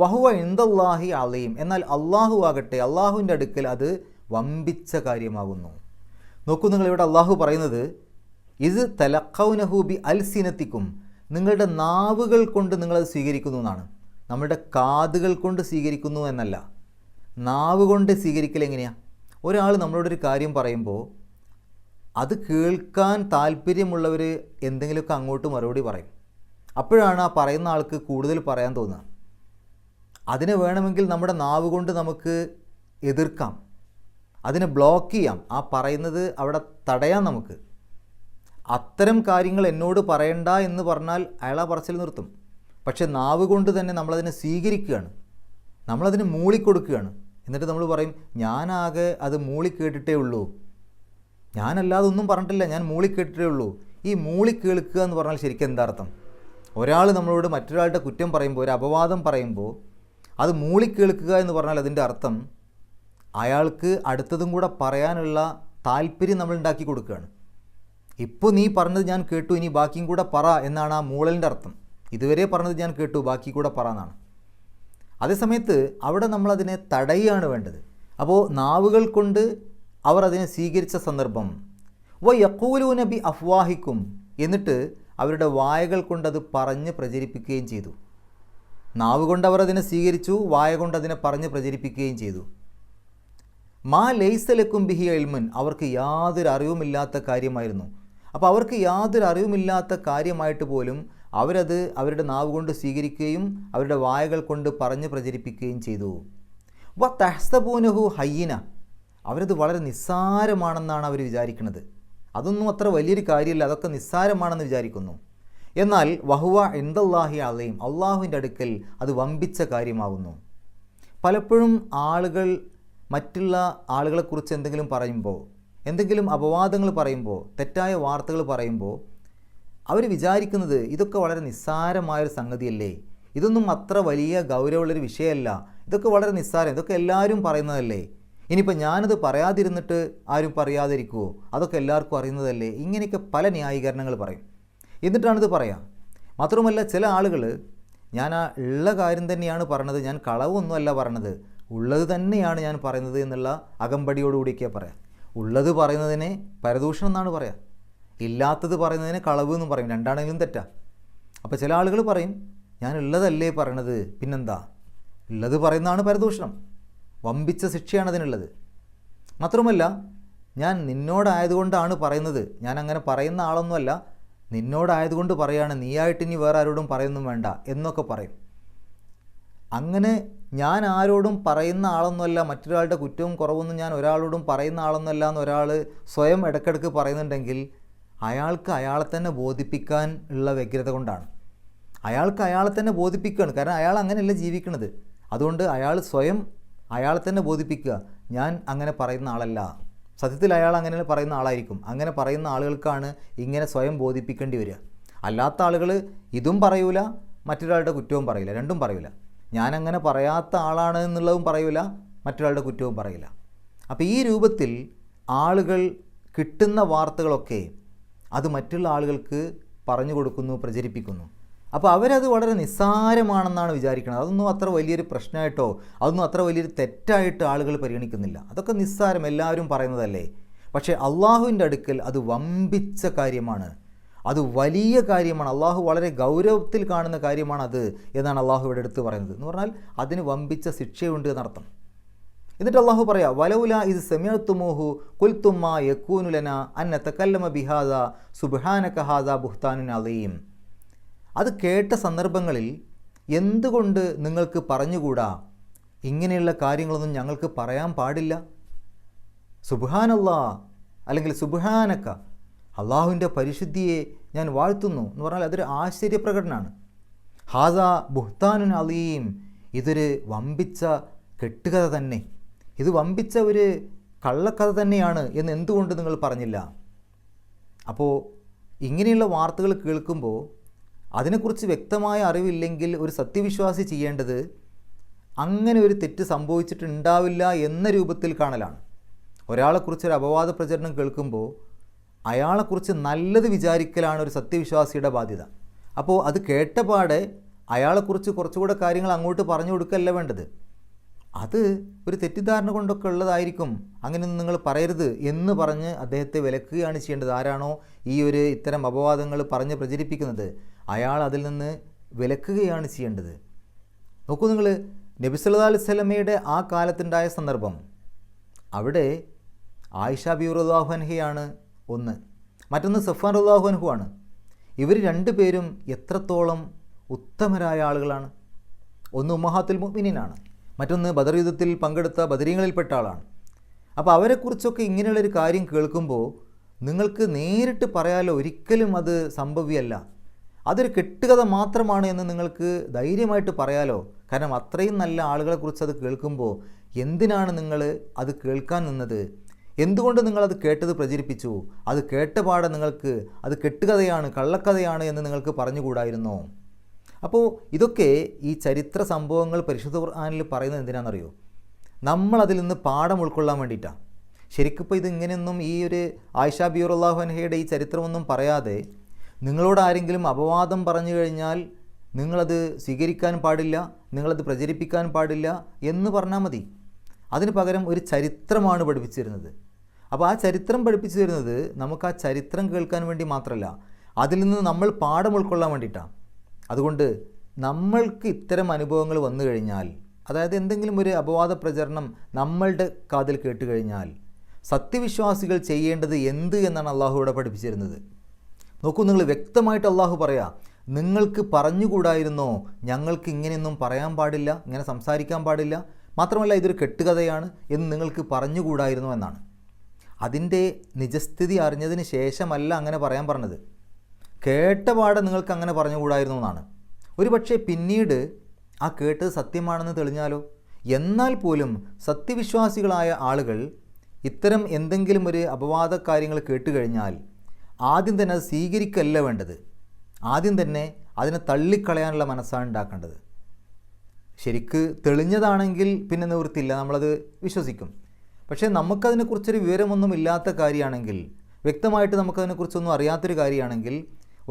വഹുവ ഇൻദല്ലാഹി അലീം, എന്നാൽ അള്ളാഹു ആകട്ടെ, അള്ളാഹുവിൻ്റെ അടുക്കൽ അത് വമ്പിച്ച കാര്യമാകുന്നു. നോക്കൂ, നിങ്ങളിവിടെ അള്ളാഹു പറയുന്നത് ഇത് തലഖൗനഹു ബി അൽസിനത്തിക്കും, നിങ്ങളുടെ നാവുകൾ കൊണ്ട് നിങ്ങളത് സ്വീകരിക്കുന്നു എന്നാണ്. നമ്മുടെ കാതുകൾ കൊണ്ട് സ്വീകരിക്കുന്നു എന്നല്ല. നാവ് കൊണ്ട് സ്വീകരിക്കൽ എങ്ങനെയാണ്? ഒരാൾ നമ്മളോടൊരു കാര്യം പറയുമ്പോൾ അത് കേൾക്കാൻ താല്പര്യമുള്ളവർ എന്തെങ്കിലുമൊക്കെ അങ്ങോട്ട് മറുപടി പറയും. അപ്പോഴാണ് ആ പറയുന്ന ആൾക്ക് കൂടുതൽ പറയാൻ തോന്നുക. അതിനെ വേണമെങ്കിൽ നമ്മുടെ നാവ് കൊണ്ട് നമുക്ക് എതിർക്കാം, അതിനെ ബ്ലോക്ക് ചെയ്യാം, ആ പറയുന്നത് അവിടെ തടയാം നമുക്ക്. അത്തരം കാര്യങ്ങൾ എന്നോട് പറയണ്ട എന്ന് പറഞ്ഞാൽ അയാൾ ആ പറച്ചിൽ നിർത്തും. പക്ഷെ നാവ് കൊണ്ട് തന്നെ നമ്മളതിനെ സ്വീകരിക്കുകയാണ്, നമ്മളതിന് മൂളിക്കൊടുക്കുകയാണ്. എന്നിട്ട് നമ്മൾ പറയും, ഞാനാകെ അത് മൂളിക്കേട്ടിട്ടേ ഉള്ളൂ, ഞാനല്ലാതെ ഒന്നും പറഞ്ഞിട്ടില്ല, ഞാൻ മൂളിക്കേട്ടിട്ടേ ഉള്ളൂ. ഈ മൂളിക്കേൾക്കുക എന്ന് പറഞ്ഞാൽ ശരിക്കും എന്താ അർത്ഥം? ഒരാൾ നമ്മളോട് മറ്റൊരാളുടെ കുറ്റം പറയുമ്പോൾ, ഒരു അപവാദം പറയുമ്പോൾ അത് മൂളിക്കേൾക്കുക എന്ന് പറഞ്ഞാൽ അതിൻ്റെ അർത്ഥം അയാൾക്ക് അടുത്തതും കൂടെ പറയാനുള്ള താല്പര്യം നമ്മൾ ഉണ്ടാക്കി കൊടുക്കുകയാണ്. ഇപ്പോൾ നീ പറഞ്ഞത് ഞാൻ കേട്ടു, ഇനി ബാക്കിയും കൂടെ പറ എന്നാണ് ആ മൂളലിൻ്റെ അർത്ഥം. ഇതുവരെ പറഞ്ഞത് ഞാൻ കേട്ടു, ബാക്കി കൂടെ പറ എന്നാണ്. അതേസമയത്ത് അവിടെ നമ്മളതിനെ തടയുകയാണ് വേണ്ടത്. അപ്പോൾ നാവുകൾ കൊണ്ട് അവർ അതിനെ സ്വീകരിച്ച സന്ദർഭം യഖൂലൂന ബി അഫ്വാഹിക്കും, എന്നിട്ട് അവരുടെ വായകൾ കൊണ്ടത് പറഞ്ഞ് പ്രചരിപ്പിക്കുകയും ചെയ്തു. നാവ് കൊണ്ട് അവർ അതിനെ സ്വീകരിച്ചു, വായ കൊണ്ട് അതിനെ പറഞ്ഞ് പ്രചരിപ്പിക്കുകയും ചെയ്തു. മാ ലൈസ ലക്കും ബിഹി ഇൽമുൻ, അവർക്ക് യാതൊരു അറിവുമില്ലാത്ത കാര്യമായിരുന്നു. അപ്പോൾ അവർക്ക് യാതൊരു അറിവുമില്ലാത്ത കാര്യമായിട്ട് പോലും അവരത് അവരുടെ നാവ് കൊണ്ട് സ്വീകരിക്കുകയും അവരുടെ വായകൾ കൊണ്ട് പറഞ്ഞ് പ്രചരിപ്പിക്കുകയും ചെയ്തു. വ തഹ്സബൂനഹു ഹയ്യിന, അവരത് വളരെ നിസ്സാരമാണെന്നാണ് അവർ വിചാരിക്കുന്നത്. അതൊന്നും അത്ര വലിയൊരു കാര്യമില്ല, അതൊക്കെ നിസ്സാരമാണെന്ന് വിചാരിക്കുന്നു. എന്നാൽ വഹുവ ഇൻദല്ലാഹി അലീം, അള്ളാഹുവിൻ്റെ അടുക്കൽ അത് വമ്പിച്ച കാര്യമാകുന്നു. പലപ്പോഴും ആളുകൾ മറ്റുള്ള ആളുകളെക്കുറിച്ച് എന്തെങ്കിലും പറയുമ്പോൾ, എന്തെങ്കിലും അപവാദങ്ങൾ പറയുമ്പോൾ, തെറ്റായ വാർത്തകൾ പറയുമ്പോൾ അവർ വിചാരിക്കുന്നത് ഇതൊക്കെ വളരെ നിസ്സാരമായൊരു സംഗതിയല്ലേ, ഇതൊന്നും അത്ര വലിയ ഗൗരവമുള്ളൊരു വിഷയമല്ല, ഇതൊക്കെ വളരെ നിസ്സാരം, ഇതൊക്കെ എല്ലാവരും പറയുന്നതല്ലേ, ഇനിയിപ്പോൾ ഞാനത് പറയാതിരുന്നിട്ട് ആരും പറയാതിരിക്കുമോ, അതൊക്കെ എല്ലാവർക്കും അറിയുന്നതല്ലേ, ഇങ്ങനെയൊക്കെ പല ന്യായീകരണങ്ങൾ പറയും. എന്നിട്ടാണിത് പറയാം. മാത്രമല്ല ചില ആളുകൾ ഞാൻ ആ ഉള്ള കാര്യം തന്നെയാണ് പറഞ്ഞത്, ഞാൻ കളവൊന്നുമല്ല പറഞ്ഞത്, ഉള്ളത് തന്നെയാണ് ഞാൻ പറയുന്നത് എന്നുള്ള അകമ്പടിയോടുകൂടിയൊക്കെയാണ് പറയാം. ഉള്ളത് പറയുന്നതിനെ പരദൂഷണം എന്നാണ് പറയാം, ഇല്ലാത്തത് പറയുന്നതിനെ കളവ് എന്നും പറയും, രണ്ടാണെങ്കിലും തെറ്റാ. അപ്പോൾ ചില ആളുകൾ പറയും ഞാൻ ഉള്ളതല്ലേ പറയണത്, പിന്നെന്താ, ഉള്ളത് പറയുന്നതാണ് പരദൂഷണം, വമ്പിച്ച ശിക്ഷയാണ് അതിനുള്ളത്. മാത്രമല്ല ഞാൻ നിന്നോടായതുകൊണ്ടാണ് പറയുന്നത്, ഞാൻ അങ്ങനെ പറയുന്ന ആളൊന്നുമല്ല, നിന്നോടായതുകൊണ്ട് പറയാണ്, നീയായിട്ട് ഇനി വേറെ ആരോടും പറയുന്നും വേണ്ട എന്നൊക്കെ പറയും. അങ്ങനെ ഞാൻ ആരോടും പറയുന്ന ആളൊന്നുമല്ല, മറ്റൊരാളുടെ കുറ്റവും കുറവൊന്നും ഞാൻ ഒരാളോടും പറയുന്ന ആളൊന്നുമല്ല എന്ന് ഒരാൾ സ്വയം ഇടയ്ക്കിടയ്ക്ക് പറയുന്നുണ്ടെങ്കിൽ അയാൾക്ക് അയാളെ തന്നെ ബോധിപ്പിക്കാൻ ഉള്ള വ്യഗ്രത കൊണ്ടാണ്. അയാൾക്ക് അയാളെ തന്നെ ബോധിപ്പിക്കുകയാണ്, കാരണം അയാൾ അങ്ങനെയല്ല ജീവിക്കുന്നത്. അതുകൊണ്ട് അയാൾ സ്വയം അയാളെ തന്നെ ബോധിപ്പിക്കുക, ഞാൻ അങ്ങനെ പറയുന്ന ആളല്ല. സത്യത്തിൽ അയാൾ അങ്ങനെ പറയുന്ന ആളായിരിക്കും. അങ്ങനെ പറയുന്ന ആളുകൾക്കാണ് ഇങ്ങനെ സ്വയം ബോധിപ്പിക്കേണ്ടി വരിക. അല്ലാത്ത ആളുകൾ ഇതും പറയൂല, മറ്റൊരാളുടെ കുറ്റവും പറയില്ല, രണ്ടും പറയൂല. ഞാനങ്ങനെ പറയാത്ത ആളാണ് എന്നുള്ളതും പറയൂല, മറ്റൊരാളുടെ കുറ്റവും പറയില്ല. അപ്പോൾ ഈ രൂപത്തിൽ ആളുകൾ കിട്ടുന്ന വാർത്തകളൊക്കെ അത് മറ്റുള്ള ആളുകൾക്ക് പറഞ്ഞു കൊടുക്കുന്നു, പ്രചരിപ്പിക്കുന്നു. അപ്പോൾ അവരത് വളരെ നിസ്സാരമാണെന്നാണ് വിചാരിക്കുന്നത്. അതൊന്നും അത്ര വലിയൊരു പ്രശ്നമായിട്ടോ അതൊന്നും അത്ര വലിയൊരു തെറ്റായിട്ട് ആളുകൾ പരിഗണിക്കുന്നില്ല. അതൊക്കെ നിസ്സാരം, എല്ലാവരും പറയുന്നതല്ലേ. പക്ഷേ അള്ളാഹുവിൻ്റെ അടുക്കൽ അത് വമ്പിച്ച കാര്യമാണ്, അത് വലിയ കാര്യമാണ്, അള്ളാഹു വളരെ ഗൗരവത്തിൽ കാണുന്ന കാര്യമാണ് അത് എന്നാണ് അള്ളാഹു ഇവിടെ എടുത്ത് പറയുന്നത്. എന്ന് പറഞ്ഞാൽ അതിന് വമ്പിച്ച ശിക്ഷയുണ്ട് എന്നർത്ഥം. എന്നിട്ട് അള്ളാഹു പറയാം, വലൗല ഇത് സമയത്തുമോഹു കുൽത്തുമ്മ യക്കൂനുലന അന്ന തകല്ലമ ബിഹാദ സുബ്ഹാനക ഹാദ ബുഹ്താനുൻ അലീം. അത് കേട്ട സന്ദർഭങ്ങളിൽ എന്തുകൊണ്ട് നിങ്ങൾക്ക് പറഞ്ഞുകൂടാ, ഇങ്ങനെയുള്ള കാര്യങ്ങളൊന്നും ഞങ്ങൾക്ക് പറയാൻ പാടില്ല, സുബ്ഹാനല്ലാ അല്ലെങ്കിൽ സുബ്ഹാനക, അള്ളാഹുവിൻ്റെ പരിശുദ്ധിയെ ഞാൻ വാഴ്ത്തുന്നു എന്ന് പറഞ്ഞാൽ അതൊരു ആശ്ചര്യപ്രകടനമാണ്. ഹാദ ബുഹ്താനുൻ അലീം, ഇതൊരു വമ്പിച്ച കെട്ടുകഥ തന്നെ, ഇത് വമ്പിച്ച ഒരു കള്ളക്കഥ തന്നെയാണ് എന്ന് എന്തുകൊണ്ട് നിങ്ങൾ പറഞ്ഞില്ല? അപ്പോൾ ഇങ്ങനെയുള്ള വാർത്തകൾ കേൾക്കുമ്പോൾ അതിനെക്കുറിച്ച് വ്യക്തമായ അറിവില്ലെങ്കിൽ ഒരു സത്യവിശ്വാസി ചെയ്യേണ്ടത് അങ്ങനെ ഒരു തെറ്റ് സംഭവിച്ചിട്ടുണ്ടാവില്ല എന്ന രൂപത്തിൽ കാണലാണ്. ഒരാളെക്കുറിച്ചൊരു അപവാദ പ്രചരണം കേൾക്കുമ്പോൾ അയാളെക്കുറിച്ച് നല്ലത് വിചാരിക്കലാണ് ഒരു സത്യവിശ്വാസിയുടെ ബാധ്യത. അപ്പോൾ അത് കേട്ടപാടെ അയാളെക്കുറിച്ച് കുറച്ചുകൂടെ കാര്യങ്ങൾ അങ്ങോട്ട് പറഞ്ഞു കൊടുക്കല്ല വേണ്ടത്. അത് ഒരു തെറ്റിദ്ധാരണ കൊണ്ടൊക്കെ ഉള്ളതായിരിക്കും, അങ്ങനെയൊന്നും നിങ്ങൾ പറയരുത് എന്ന് പറഞ്ഞ് അദ്ദേഹത്തെ വിലക്കുകയാണ് ചെയ്യേണ്ടത്. ആരാണോ ഈ ഒരു ഇത്തരം അപവാദങ്ങൾ പറഞ്ഞ് പ്രചരിപ്പിക്കുന്നത് അയാൾ അതിൽ നിന്ന് വിലക്കുകയാണ് ചെയ്യേണ്ടത്. നോക്കൂ നിങ്ങൾ, നബി സല്ലല്ലാഹു അലൈഹി വസല്ലമയുടെ ആ കാലത്തുണ്ടായ സന്ദർഭം, അവിടെ ആയിഷ ബിബി റളിയല്ലാഹു അൻഹയാണ് ഒന്ന്, മറ്റൊന്ന് സഫ്വാൻ റളിയല്ലാഹു അൻഹു ആണ്. ഇവർ രണ്ടുപേരും എത്രത്തോളം ഉത്തമരായ ആളുകളാണ്. ഒന്ന് ഉമ്മഹാത്തുൽ മുഅ്മിനീനാണ്, മറ്റൊന്ന് ബദർ യുദ്ധത്തിൽ പങ്കെടുത്ത ബദരീങ്ങളിൽപ്പെട്ട ആളാണ്. അപ്പോൾ അവരെക്കുറിച്ചൊക്കെ ഇങ്ങനെയുള്ളൊരു കാര്യം കേൾക്കുമ്പോൾ നിങ്ങൾക്ക് നേരിട്ട് പറയാലോ, ഒരിക്കലും അത് സംഭവ്യമല്ല, അതൊരു കെട്ടുകഥ മാത്രമാണ് എന്ന് നിങ്ങൾക്ക് ധൈര്യമായിട്ട് പറയാലോ. കാരണം അത്രയും നല്ല ആളുകളെക്കുറിച്ച് അത് കേൾക്കുമ്പോൾ എന്തിനാണ് നിങ്ങൾ അത് കേൾക്കാൻ നിന്നത്? എന്തുകൊണ്ട് നിങ്ങളത് കേട്ടത് പ്രചരിപ്പിച്ചു? അത് കേട്ടപാടെ നിങ്ങൾക്ക് അത് കെട്ടുകഥയാണ്, കള്ളക്കഥയാണ് എന്ന് നിങ്ങൾക്ക് പറഞ്ഞുകൂടായിരുന്നോ? അപ്പോൾ ഇതൊക്കെ ഈ ചരിത്ര സംഭവങ്ങൾ പരിശുദ്ധ ഖുർആനിൽ പറയുന്നത് എന്തിനാണെന്നറിയോ? നമ്മളതിൽ നിന്ന് പാഠം ഉൾക്കൊള്ളാൻ വേണ്ടിയിട്ടാണ്. ശരിക്കിപ്പോൾ ഇതിങ്ങനെയൊന്നും ഈ ഒരു ആയിഷ ബിറളിയല്ലാഹു അൻഹയുടെ ഈ ചരിത്രമൊന്നും പറയാതെ നിങ്ങളോട് ആരെങ്കിലും അപവാദം പറഞ്ഞു കഴിഞ്ഞാൽ നിങ്ങളത് സ്വീകരിക്കാൻ പാടില്ല, നിങ്ങളത് പ്രചരിപ്പിക്കാൻ പാടില്ല എന്ന് പറഞ്ഞാൽ മതി. അതിന് പകരം ഒരു ചരിത്രമാണ് പഠിപ്പിച്ചിരുന്നത്. അപ്പോൾ ആ ചരിത്രം പഠിപ്പിച്ചു തരുന്നത് നമുക്ക് ആ ചരിത്രം കേൾക്കാൻ വേണ്ടി മാത്രമല്ല, അതിൽ നിന്ന് നമ്മൾ പാഠം ഉൾക്കൊള്ളാൻ വേണ്ടിയിട്ടാണ്. അതുകൊണ്ട് നമ്മൾക്ക് ഇത്തരം അനുഭവങ്ങൾ വന്നു കഴിഞ്ഞാൽ, അതായത് എന്തെങ്കിലും ഒരു അപവാദ പ്രചരണം നമ്മളുടെ കാതിൽ കേട്ട് കഴിഞ്ഞാൽ സത്യവിശ്വാസികൾ ചെയ്യേണ്ടത് എന്ത് എന്നാണ് അള്ളാഹു ഇവിടെ പഠിപ്പിച്ചിരുന്നത്. നോക്കൂ, നിങ്ങൾ വ്യക്തമായിട്ട് അള്ളാഹു പറയാ, നിങ്ങൾക്ക് പറഞ്ഞുകൂടായിരുന്നോ ഞങ്ങൾക്ക് ഇങ്ങനെയൊന്നും പറയാൻ പാടില്ല, ഇങ്ങനെ സംസാരിക്കാൻ പാടില്ല, മാത്രമല്ല ഇതൊരു കെട്ടുകഥയാണ് എന്ന് നിങ്ങൾക്ക് പറഞ്ഞുകൂടായിരുന്നോ എന്നാണ്. അതിൻ്റെ നിജസ്ഥിതി അറിഞ്ഞതിന് ശേഷമല്ല അങ്ങനെ പറയാൻ പറഞ്ഞത്. കേട്ട പാടെ നിങ്ങൾക്ക് അങ്ങനെ പറഞ്ഞുകൂടായിരുന്നു എന്നാണ്. ഒരു പക്ഷേ പിന്നീട് ആ കേട്ടത് സത്യമാണെന്ന് തെളിഞ്ഞാലോ? എന്നാൽ പോലും സത്യവിശ്വാസികളായ ആളുകൾ ഇത്തരം എന്തെങ്കിലും ഒരു അപവാദ കാര്യങ്ങൾ കേട്ടുകഴിഞ്ഞാൽ ആദ്യം തന്നെ അത് സ്വീകരിക്കല്ല വേണ്ടത്. ആദ്യം തന്നെ അതിനെ തള്ളിക്കളയാനുള്ള മനസ്സാണ് ഉണ്ടാക്കേണ്ടത്. ശരിക്ക് തെളിഞ്ഞതാണെങ്കിൽ പിന്നെ നിവൃത്തിയില്ല, നമ്മളത് വിശ്വസിക്കും. പക്ഷേ നമുക്കതിനെക്കുറിച്ചൊരു വിവരമൊന്നും ഇല്ലാത്ത കാര്യമാണെങ്കിൽ, വ്യക്തമായിട്ട് നമുക്കതിനെക്കുറിച്ചൊന്നും അറിയാത്തൊരു കാര്യമാണെങ്കിൽ,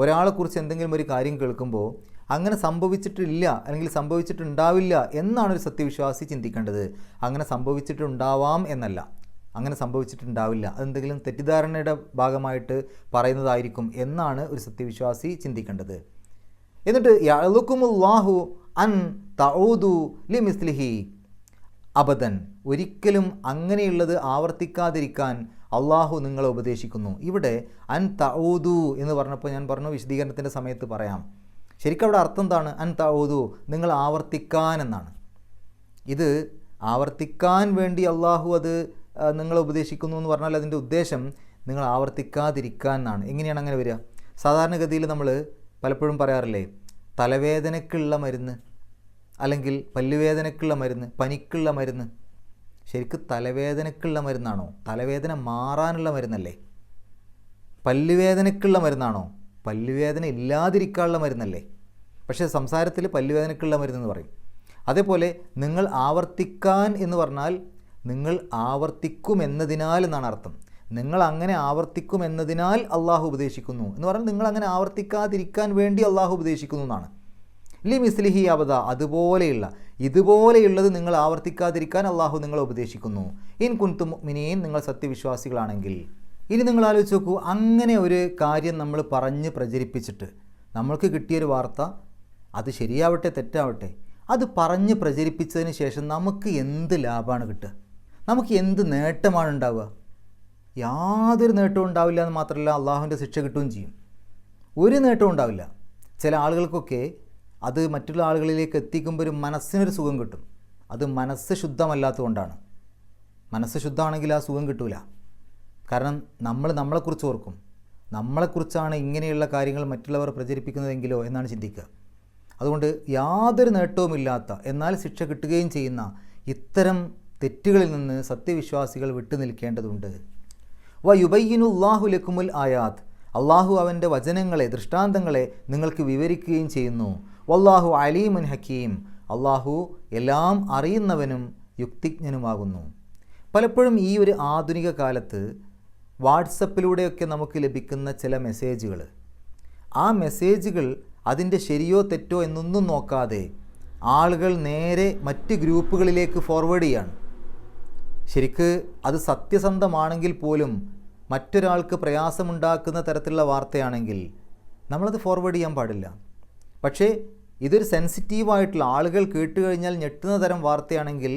ഒരാളെക്കുറിച്ച് എന്തെങ്കിലും ഒരു കാര്യം കേൾക്കുമ്പോൾ അങ്ങനെ സംഭവിച്ചിട്ടില്ല അല്ലെങ്കിൽ സംഭവിച്ചിട്ടുണ്ടാവില്ല എന്നാണ് ഒരു സത്യവിശ്വാസി ചിന്തിക്കേണ്ടത്. അങ്ങനെ സംഭവിച്ചിട്ടുണ്ടാവാം എന്നല്ല, അങ്ങനെ സംഭവിച്ചിട്ടുണ്ടാവില്ല, അതെന്തെങ്കിലും തെറ്റിദ്ധാരണയുടെ ഭാഗമായിട്ട് പറയുന്നതായിരിക്കും എന്നാണ് ഒരു സത്യവിശ്വാസി ചിന്തിക്കേണ്ടത്. എന്നിട്ട് യഅ്ലുകുമുല്ലാഹു അൻ തഊദു ലിമിസ്ലിഹി അബദൻ, ഒരിക്കലും അങ്ങനെയുള്ളത് ആവർത്തിക്കാതിരിക്കാൻ അള്ളാഹു നിങ്ങളെ ഉപദേശിക്കുന്നു. ഇവിടെ അൻ തഊദു എന്ന് പറഞ്ഞപ്പോൾ ഞാൻ പറഞ്ഞു വിശദീകരണത്തിൻ്റെ സമയത്ത് പറയാം. ശരിക്കും അവിടെ അർത്ഥം എന്താണ്? അൻ തഊദു, നിങ്ങൾ ആവർത്തിക്കാൻ എന്നാണ്. ഇത് ആവർത്തിക്കാൻ വേണ്ടി അള്ളാഹു അത് നിങ്ങളെ ഉപദേശിക്കുന്നു എന്ന് പറഞ്ഞാൽ അതിൻ്റെ ഉദ്ദേശം നിങ്ങൾ ആവർത്തിക്കാതിരിക്കാൻ എന്നാണ്. എങ്ങനെയാണ് അങ്ങനെ വരിക? സാധാരണഗതിയിൽ നമ്മൾ പലപ്പോഴും പറയാറില്ലേ, തലവേദനയ്ക്കുള്ള മരുന്ന്, അല്ലെങ്കിൽ പല്ലുവേദനയ്ക്കുള്ള മരുന്ന്, പനിക്കുള്ള മരുന്ന്. ശരിക്കും തലവേദനയ്ക്കുള്ള മരുന്നാണോ? തലവേദന മാറാനുള്ള മരുന്നല്ലേ? പല്ലുവേദനയ്ക്കുള്ള മരുന്നാണോ? പല്ലുവേദന ഇല്ലാതിരിക്കാനുള്ള മരുന്നല്ലേ? പക്ഷേ സംസാരത്തിൽ പല്ലുവേദനയ്ക്കുള്ള മരുന്നെന്ന് പറയും. അതേപോലെ നിങ്ങൾ ആവർത്തിക്കാൻ എന്ന് പറഞ്ഞാൽ നിങ്ങൾ ആവർത്തിക്കുമെന്നതിനാൽ എന്നാണ് അർത്ഥം. നിങ്ങൾ അങ്ങനെ ആവർത്തിക്കുമെന്നതിനാൽ അള്ളാഹു ഉപദേശിക്കുന്നു എന്ന് പറഞ്ഞാൽ നിങ്ങൾ അങ്ങനെ ആവർത്തിക്കാതിരിക്കാൻ വേണ്ടി അള്ളാഹു ഉപദേശിക്കുന്നു എന്നാണ്. ലി മിസ്ലിഹി അബദ, അതുപോലെയുള്ള ഇതുപോലെയുള്ളത് നിങ്ങൾ ആവർത്തിക്കാതിരിക്കാൻ അള്ളാഹു നിങ്ങളെ ഉപദേശിക്കുന്നു. ഇൻ കുൻതും മുഅ്മിനീൻ, നിങ്ങൾ സത്യവിശ്വാസികളാണെങ്കിൽ. ഇനി നിങ്ങൾ ആലോചിച്ച് നോക്കൂ, അങ്ങനെ ഒരു കാര്യം നമ്മൾ പറഞ്ഞ് പ്രചരിപ്പിച്ചിട്ട് നമ്മൾക്ക് കിട്ടിയൊരു വാർത്ത, അത് ശരിയാവട്ടെ തെറ്റാവട്ടെ, അത് പറഞ്ഞ് പ്രചരിപ്പിച്ചതിന് ശേഷം നമുക്ക് എന്ത് ലാഭമാണ് കിട്ടുക? നമുക്ക് എന്ത് നേട്ടമാണ് ഉണ്ടാവുക? യാതൊരു നേട്ടവും ഉണ്ടാവില്ല എന്ന് മാത്രമല്ല, അള്ളാഹുവിൻ്റെ ശിക്ഷ കിട്ടുകയും ചെയ്യും. ഒരു നേട്ടവും ഉണ്ടാവില്ല. ചില ആളുകൾക്കൊക്കെ അത് മറ്റുള്ള ആളുകളിലേക്ക് എത്തിക്കുമ്പോൾ ഒരു മനസ്സിനൊരു സുഖം കിട്ടും. അത് മനസ്സ് ശുദ്ധമല്ലാത്തതുകൊണ്ടാണ്. മനസ്സ് ശുദ്ധമാണെങ്കിൽ ആ സുഖം കിട്ടൂല. കാരണം നമ്മളെക്കുറിച്ച് ഓർക്കും, നമ്മളെക്കുറിച്ചാണ് ഇങ്ങനെയുള്ള കാര്യങ്ങൾ മറ്റുള്ളവർ പ്രചരിപ്പിക്കുന്നതെങ്കിലോ എന്നാണ് ചിന്തിക്കുക. അതുകൊണ്ട് യാതൊരു നേട്ടവുമില്ലാത്ത എന്നാൽ ശിക്ഷ കിട്ടുകയും ചെയ്യുന്ന ഇത്തരം തെറ്റുകളിൽ നിന്ന് സത്യവിശ്വാസികൾ വിട്ടുനിൽക്കേണ്ടതുണ്ട്. വയുബയ്യിനുല്ലാഹു ലക്കുമുൽ ആയാത്ത്, അള്ളാഹു അവൻ്റെ വചനങ്ങളെ, ദൃഷ്ടാന്തങ്ങളെ നിങ്ങൾക്ക് വിവരിക്കുകയും ചെയ്യുന്നു. വല്ലാഹു അലീമുൻ ഹക്കീം, അള്ളാഹു എല്ലാം അറിയുന്നവനും യുക്തിജ്ഞനുമാകുന്നു. പലപ്പോഴും ഈ ഒരു ആധുനിക കാലത്ത് വാട്സപ്പിലൂടെയൊക്കെ നമുക്ക് ലഭിക്കുന്ന ചില മെസ്സേജുകൾ, ആ മെസ്സേജുകൾ അതിൻ്റെ ശരിയോ തെറ്റോ എന്നൊന്നും നോക്കാതെ ആളുകൾ നേരെ മറ്റ് ഗ്രൂപ്പുകളിലേക്ക് ഫോർവേഡ് ചെയ്യാണ്. ശരിക്ക് അത് സത്യസന്ധമാണെങ്കിൽ പോലും മറ്റൊരാൾക്ക് പ്രയാസമുണ്ടാക്കുന്ന തരത്തിലുള്ള വാർത്തയാണെങ്കിൽ നമ്മളത് ഫോർവേഡ് ചെയ്യാൻ പാടില്ല. പക്ഷേ ഇതൊരു സെൻസിറ്റീവായിട്ടുള്ള, ആളുകൾ കേട്ടുകഴിഞ്ഞാൽ ഞെട്ടുന്ന തരം വാർത്തയാണെങ്കിൽ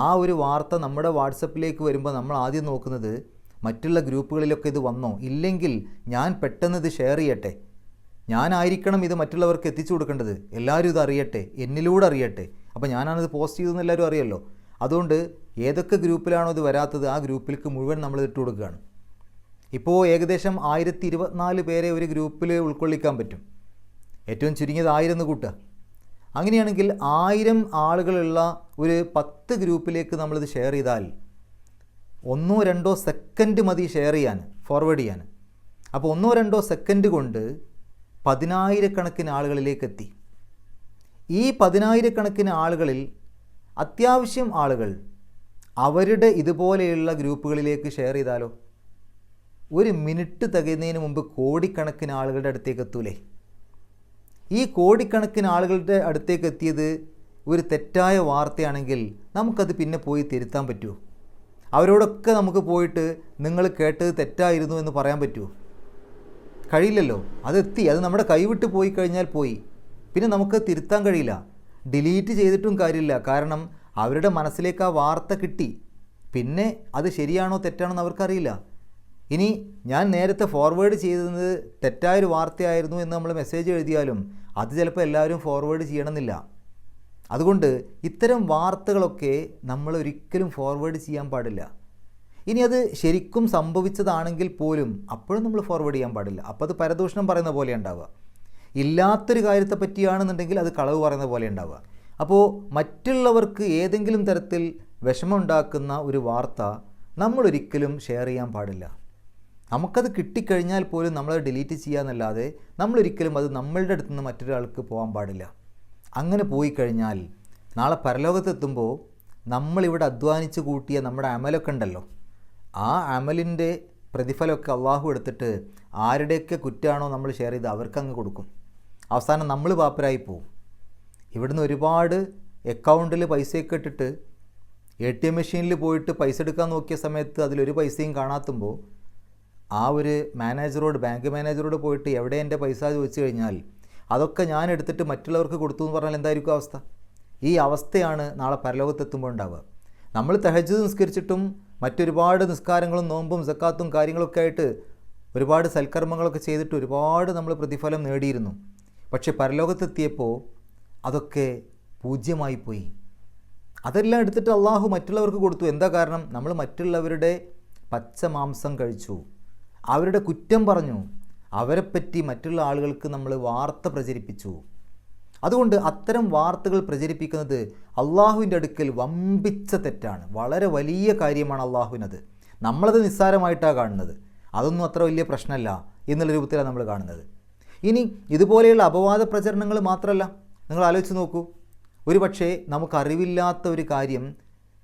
ആ ഒരു വാർത്ത നമ്മുടെ വാട്സപ്പിലേക്ക് വരുമ്പോൾ നമ്മൾ ആദ്യം നോക്കുന്നത് മറ്റുള്ള ഗ്രൂപ്പുകളിലൊക്കെ ഇത് വന്നോ, ഇല്ലെങ്കിൽ ഞാൻ പെട്ടെന്ന് ഇത് ഷെയർ ചെയ്യട്ടെ, ഞാനായിരിക്കണം ഇത് മറ്റുള്ളവർക്ക് എത്തിച്ചു കൊടുക്കേണ്ടത്, എല്ലാവരും ഇത് അറിയട്ടെ, എന്നിലൂടെ അറിയട്ടെ, അപ്പോൾ ഞാനാണിത് പോസ്റ്റ് ചെയ്തതെന്ന് എല്ലാവരും അറിയല്ലോ. അതുകൊണ്ട് ഏതൊക്കെ ഗ്രൂപ്പിലാണോ ഇത് വരാത്തത് ആ ഗ്രൂപ്പിലേക്ക് മുഴുവൻ നമ്മൾ ഇട്ട് കൊടുക്കുകയാണ്. ഇപ്പോൾ ഏകദേശം 1024 പേരെ ഒരു ഗ്രൂപ്പിൽ ഉൾക്കൊള്ളിക്കാൻ പറ്റും. ഏറ്റവും ചുരുങ്ങിയത് 1000 എന്ന് കൂട്ടുക. അങ്ങനെയാണെങ്കിൽ 1000 ആളുകളുള്ള ഒരു 10 ഗ്രൂപ്പിലേക്ക് നമ്മളിത് ഷെയർ ചെയ്താൽ 1-2 സെക്കൻഡ് മതി ഷെയർ ചെയ്യാൻ, ഫോർവേഡ് ചെയ്യാൻ. അപ്പോൾ 1-2 സെക്കൻഡ് കൊണ്ട് 10,000 കണക്കിന് ആളുകളിലേക്ക് എത്തി. ഈ 10,000-കണക്കിന് ആളുകളിൽ അത്യാവശ്യം ആളുകൾ അവരുടെ ഇതുപോലെയുള്ള ഗ്രൂപ്പുകളിലേക്ക് ഷെയർ ചെയ്താലോ? ഒരു മിനിറ്റ് തികയുന്നതിന് മുമ്പ് കോടിക്കണക്കിന് ആളുകളുടെ അടുത്തേക്ക് എത്തൂലേ? ഈ കോടിക്കണക്കിന് ആളുകളുടെ അടുത്തേക്ക് എത്തിയത് ഒരു തെറ്റായ വാർത്തയാണെങ്കിൽ നമുക്കത് പിന്നെ പോയി തിരുത്താൻ പറ്റുമോ? അവരോടൊക്കെ നമുക്ക് പോയിട്ട് നിങ്ങൾ കേട്ടത് തെറ്റായിരുന്നു എന്ന് പറയാൻ പറ്റുമോ? കഴിയില്ലല്ലോ. അതെത്തി, അത് നമ്മുടെ കൈവിട്ട് പോയി കഴിഞ്ഞാൽ പോയി, പിന്നെ നമുക്ക് തിരുത്താൻ കഴിയില്ല. ഡിലീറ്റ് ചെയ്തിട്ടും കാര്യമില്ല. കാരണം അവരുടെ മനസ്സിലേക്ക് ആ വാർത്ത കിട്ടി. പിന്നെ അത് ശരിയാണോ തെറ്റാണോ എന്ന് അവർക്കറിയില്ല. ഇനി ഞാൻ നേരത്തെ ഫോർവേഡ് ചെയ്തത് തെറ്റായൊരു വാർത്തയായിരുന്നു എന്ന് നമ്മൾ മെസ്സേജ് എഴുതിയാലും അത് ചിലപ്പോൾ എല്ലാവരും ഫോർവേഡ് ചെയ്യണമെന്നില്ല. അതുകൊണ്ട് ഇത്തരം വാർത്തകളൊക്കെ നമ്മൾ ഒരിക്കലും ഫോർവേഡ് ചെയ്യാൻ പാടില്ല. ഇനി അത് ശരിക്കും സംഭവിച്ചതാണെങ്കിൽ പോലും അപ്പോഴും നമ്മൾ ഫോർവേഡ് ചെയ്യാൻ പാടില്ല. അപ്പോൾ അത് പരദൂഷണം പറയുന്ന പോലെ ഉണ്ടാവുക. ഇല്ലാത്തൊരു കാര്യത്തെ പറ്റിയാണെന്നുണ്ടെങ്കിൽ അത് കളവ് പറയുന്ന പോലെ ഉണ്ടാവുക. അപ്പോൾ മറ്റുള്ളവർക്ക് ഏതെങ്കിലും തരത്തിൽ വിഷമമുണ്ടാക്കുന്ന ഒരു വാർത്ത നമ്മളൊരിക്കലും ഷെയർ ചെയ്യാൻ പാടില്ല. നമുക്കത് കിട്ടിക്കഴിഞ്ഞാൽ പോലും നമ്മളത് ഡിലീറ്റ് ചെയ്യാന്നല്ലാതെ നമ്മളൊരിക്കലും അത് നമ്മളുടെ അടുത്ത് നിന്ന് മറ്റൊരാൾക്ക് പോകാൻ പാടില്ല. അങ്ങനെ പോയി കഴിഞ്ഞാൽ നാളെ പരലോകത്തെത്തുമ്പോൾ നമ്മളിവിടെ അധ്വാനിച്ച് കൂട്ടിയ നമ്മുടെ അമലൊക്കെ ഉണ്ടല്ലോ, ആ അമലിൻ്റെ പ്രതിഫലമൊക്കെ അള്ളാഹു എടുത്തിട്ട് ആരുടെയൊക്കെ കുറ്റാണോ നമ്മൾ ഷെയർ ചെയ്ത് അവർക്കങ്ങ് കൊടുക്കും. അവസാനം നമ്മൾ പാപ്പരായി പോവും. ഇവിടുന്ന് ഒരുപാട് അക്കൗണ്ടിൽ പൈസയൊക്കെ ഇട്ടിട്ട് ATM മെഷീനിൽ പോയിട്ട് പൈസ എടുക്കാൻ നോക്കിയ സമയത്ത് അതിലൊരു പൈസയും കാണാത്തുമ്പോൾ ആ ഒരു മാനേജറോട്, ബാങ്ക് മാനേജറോട് പോയിട്ട് എവിടെ എൻ്റെ പൈസ ചോദിച്ചു കഴിഞ്ഞാൽ അതൊക്കെ ഞാൻ എടുത്തിട്ട് മറ്റുള്ളവർക്ക് കൊടുത്തു എന്ന് പറഞ്ഞാൽ എന്തായിരിക്കും അവസ്ഥ? ഈ അവസ്ഥയാണ് നാളെ പരലോകത്തെത്തുമ്പോൾ ഉണ്ടാവുക. നമ്മൾ തഹജ്ജുദ് നിസ്കരിച്ചിട്ടും മറ്റൊരുപാട് നിസ്കാരങ്ങളും നോമ്പും സക്കാത്തും കാര്യങ്ങളൊക്കെ ആയിട്ട് ഒരുപാട് സൽക്കർമ്മങ്ങളൊക്കെ ചെയ്തിട്ട് ഒരുപാട് നമ്മൾ പ്രതിഫലം നേടിയിരുന്നു. പക്ഷേ പരലോകത്തെത്തിയപ്പോൾ അതൊക്കെ പൂജ്യമായി പോയി. അതെല്ലാം എടുത്തിട്ട് അള്ളാഹു മറ്റുള്ളവർക്ക് കൊടുത്തു. എന്താ കാരണം? നമ്മൾ മറ്റുള്ളവരുടെ പച്ച മാംസം കഴിച്ചു, അവരുടെ കുറ്റം പറഞ്ഞു, അവരെപ്പറ്റി മറ്റുള്ള ആളുകൾക്ക് നമ്മൾ വാർത്ത പ്രചരിപ്പിച്ചു. അതുകൊണ്ട് അത്തരം വാർത്തകൾ പ്രചരിപ്പിക്കുന്നത് അള്ളാഹുവിൻ്റെ അടുക്കൽ വമ്പിച്ച തെറ്റാണ്. വളരെ വലിയ കാര്യമാണ് അള്ളാഹുവിനത്. നമ്മളത് നിസ്സാരമായിട്ടാണ് കാണുന്നത്. അതൊന്നും അത്ര വലിയ പ്രശ്നമല്ല എന്നുള്ള രൂപത്തിലാണ് നമ്മൾ കാണുന്നത്. ഇനി ഇതുപോലെയുള്ള അപവാദ പ്രചരണങ്ങൾ മാത്രമല്ല, നിങ്ങൾ ആലോചിച്ച് നോക്കൂ. ഒരു പക്ഷേ നമുക്കറിവില്ലാത്ത ഒരു കാര്യം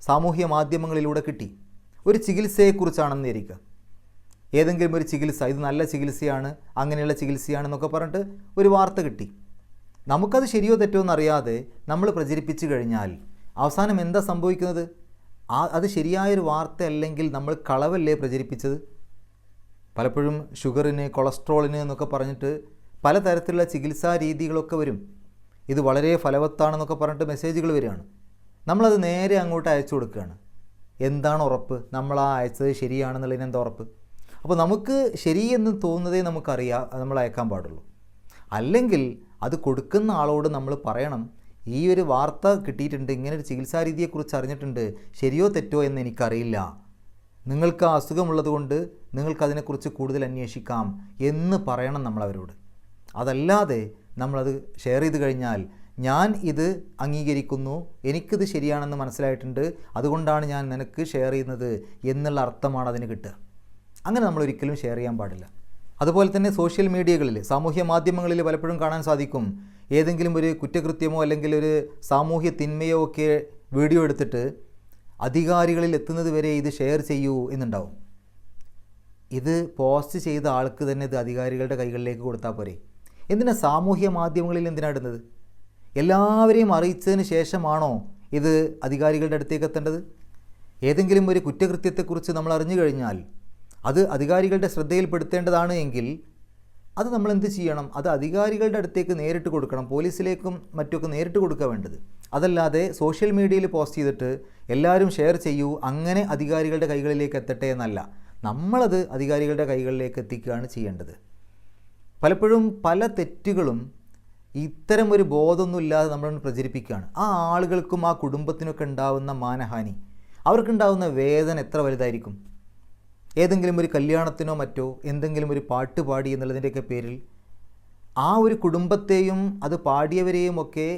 സാമൂഹ്യ മാധ്യമങ്ങളിലൂടെ കിട്ടി. ഒരു ചികിത്സയെക്കുറിച്ചാണെന്ന് ഇരിക്കുക. ഏതെങ്കിലും ഒരു ചികിത്സ, ഇത് നല്ല ചികിത്സയാണ്, അങ്ങനെയുള്ള ചികിത്സയാണെന്നൊക്കെ പറഞ്ഞിട്ട് ഒരു വാർത്ത കിട്ടി. നമുക്കത് ശരിയോ തെറ്റോ എന്നറിയാതെ നമ്മൾ പ്രചരിപ്പിച്ചു കഴിഞ്ഞാൽ അവസാനം എന്താ സംഭവിക്കുന്നത്? അത് ശരിയായൊരു വാർത്ത അല്ലെങ്കിൽ നമ്മൾ കളവല്ലേ പ്രചരിപ്പിച്ചത്? പലപ്പോഴും ഷുഗറിന്, കൊളസ്ട്രോളിന് എന്നൊക്കെ പറഞ്ഞിട്ട് പലതരത്തിലുള്ള ചികിത്സാ രീതികളൊക്കെ വരും. ഇത് വളരെ ഫലവത്താണെന്നൊക്കെ പറഞ്ഞിട്ട് മെസ്സേജുകൾ വരികയാണ്. നമ്മളത് നേരെ അങ്ങോട്ട് അയച്ചു കൊടുക്കുകയാണ്. എന്താണ് ഉറപ്പ് നമ്മൾ ആ അയച്ചത് ശരിയാണെന്നുള്ളതിന് എന്താ ഉറപ്പ്? അപ്പോൾ നമുക്ക് ശരിയെന്ന് തോന്നുന്നതേ നമുക്കറിയാം, നമ്മൾ അയക്കാൻ പാടുള്ളൂ. അല്ലെങ്കിൽ അത് കൊടുക്കുന്ന ആളോട് നമ്മൾ പറയണം, ഈ ഒരു വാർത്ത കിട്ടിയിട്ടുണ്ട്, ഇങ്ങനൊരു ചികിത്സാ രീതിയെക്കുറിച്ച് അറിഞ്ഞിട്ടുണ്ട്, ശരിയോ തെറ്റോ എന്ന് എനിക്കറിയില്ല, നിങ്ങൾക്ക് ആ അസുഖമുള്ളത് കൊണ്ട് നിങ്ങൾക്കതിനെക്കുറിച്ച് കൂടുതൽ അന്വേഷിക്കാം എന്ന് പറയണം നമ്മളവരോട്. അതല്ലാതെ നമ്മളത് ഷെയർ ചെയ്ത് കഴിഞ്ഞാൽ ഞാൻ ഇത് അംഗീകരിക്കുന്നു, എനിക്കിത് ശരിയാണെന്ന് മനസ്സിലായിട്ടുണ്ട്, അതുകൊണ്ടാണ് ഞാൻ നിനക്ക് ഷെയർ ചെയ്യുന്നത് എന്നുള്ള അർത്ഥമാണ് അതിന് കിട്ടുക. അങ്ങനെ നമ്മളൊരിക്കലും ഷെയർ ചെയ്യാൻ പാടില്ല. അതുപോലെ തന്നെ സോഷ്യൽ മീഡിയകളിൽ, സാമൂഹ്യ മാധ്യമങ്ങളിൽ പലപ്പോഴും കാണാൻ സാധിക്കും, ഏതെങ്കിലും ഒരു കുറ്റകൃത്യമോ അല്ലെങ്കിൽ ഒരു സാമൂഹ്യ തിന്മയോ ഒക്കെ വീഡിയോ എടുത്തിട്ട് അധികാരികളിൽ എത്തുന്നത് വരെ ഇത് ഷെയർ ചെയ്യൂ എന്നുണ്ടാവും. ഇത് പോസ്റ്റ് ചെയ്ത ആൾക്ക് തന്നെ ഇത് അധികാരികളുടെ കൈകളിലേക്ക് കൊടുത്താൽ പോരെ? എന്തിനാ സാമൂഹ്യ മാധ്യമങ്ങളിൽ എന്തിനാണ് ഇടുന്നത്? എല്ലാവരെയും അറിയിച്ചതിന് ശേഷമാണോ ഇത് അധികാരികളുടെ അടുത്തേക്ക് എത്തേണ്ടത്? ഏതെങ്കിലും ഒരു കുറ്റകൃത്യത്തെക്കുറിച്ച് നമ്മൾ അറിഞ്ഞു കഴിഞ്ഞാൽ അത് അധികാരികളുടെ ശ്രദ്ധയിൽപ്പെടുത്തേണ്ടതാണ് എങ്കിൽ അത് നമ്മൾ എന്ത് ചെയ്യണം? അത് അധികാരികളുടെ അടുത്തേക്ക് നേരിട്ട് കൊടുക്കണം, പോലീസിലേക്കും മറ്റൊക്കെ നേരിട്ട് കൊടുക്കുക വേണ്ടത്. അതല്ലാതെ സോഷ്യൽ മീഡിയയിൽ പോസ്റ്റ് ചെയ്തിട്ട് എല്ലാവരും ഷെയർ ചെയ്യൂ, അങ്ങനെ അധികാരികളുടെ കൈകളിലേക്ക് എത്തട്ടെ എന്നല്ല. നമ്മളത് അധികാരികളുടെ കൈകളിലേക്ക് എത്തിക്കുകയാണ് ചെയ്യേണ്ടത്. പലപ്പോഴും പല തെറ്റുകളും ഇത്തരം ഒരു ബോധമൊന്നുമില്ലാതെ നമ്മൾ പ്രചരിപ്പിക്കുകയാണ്. ആ ആളുകൾക്കും ആ കുടുംബത്തിനൊക്കെ ഉണ്ടാവുന്ന മാനഹാനി, അവർക്കുണ്ടാവുന്ന വേദന എത്ര വലുതായിരിക്കും? ഏതെങ്കിലും ഒരു കല്യാണത്തിനോ മറ്റോ എന്തെങ്കിലും ഒരു പാട്ട് പാടി എന്നുള്ളതിൻ്റെയൊക്കെ പേരിൽ ആ ഒരു കുടുംബത്തെയും അത് പാടിയവരെയും ഒക്കെ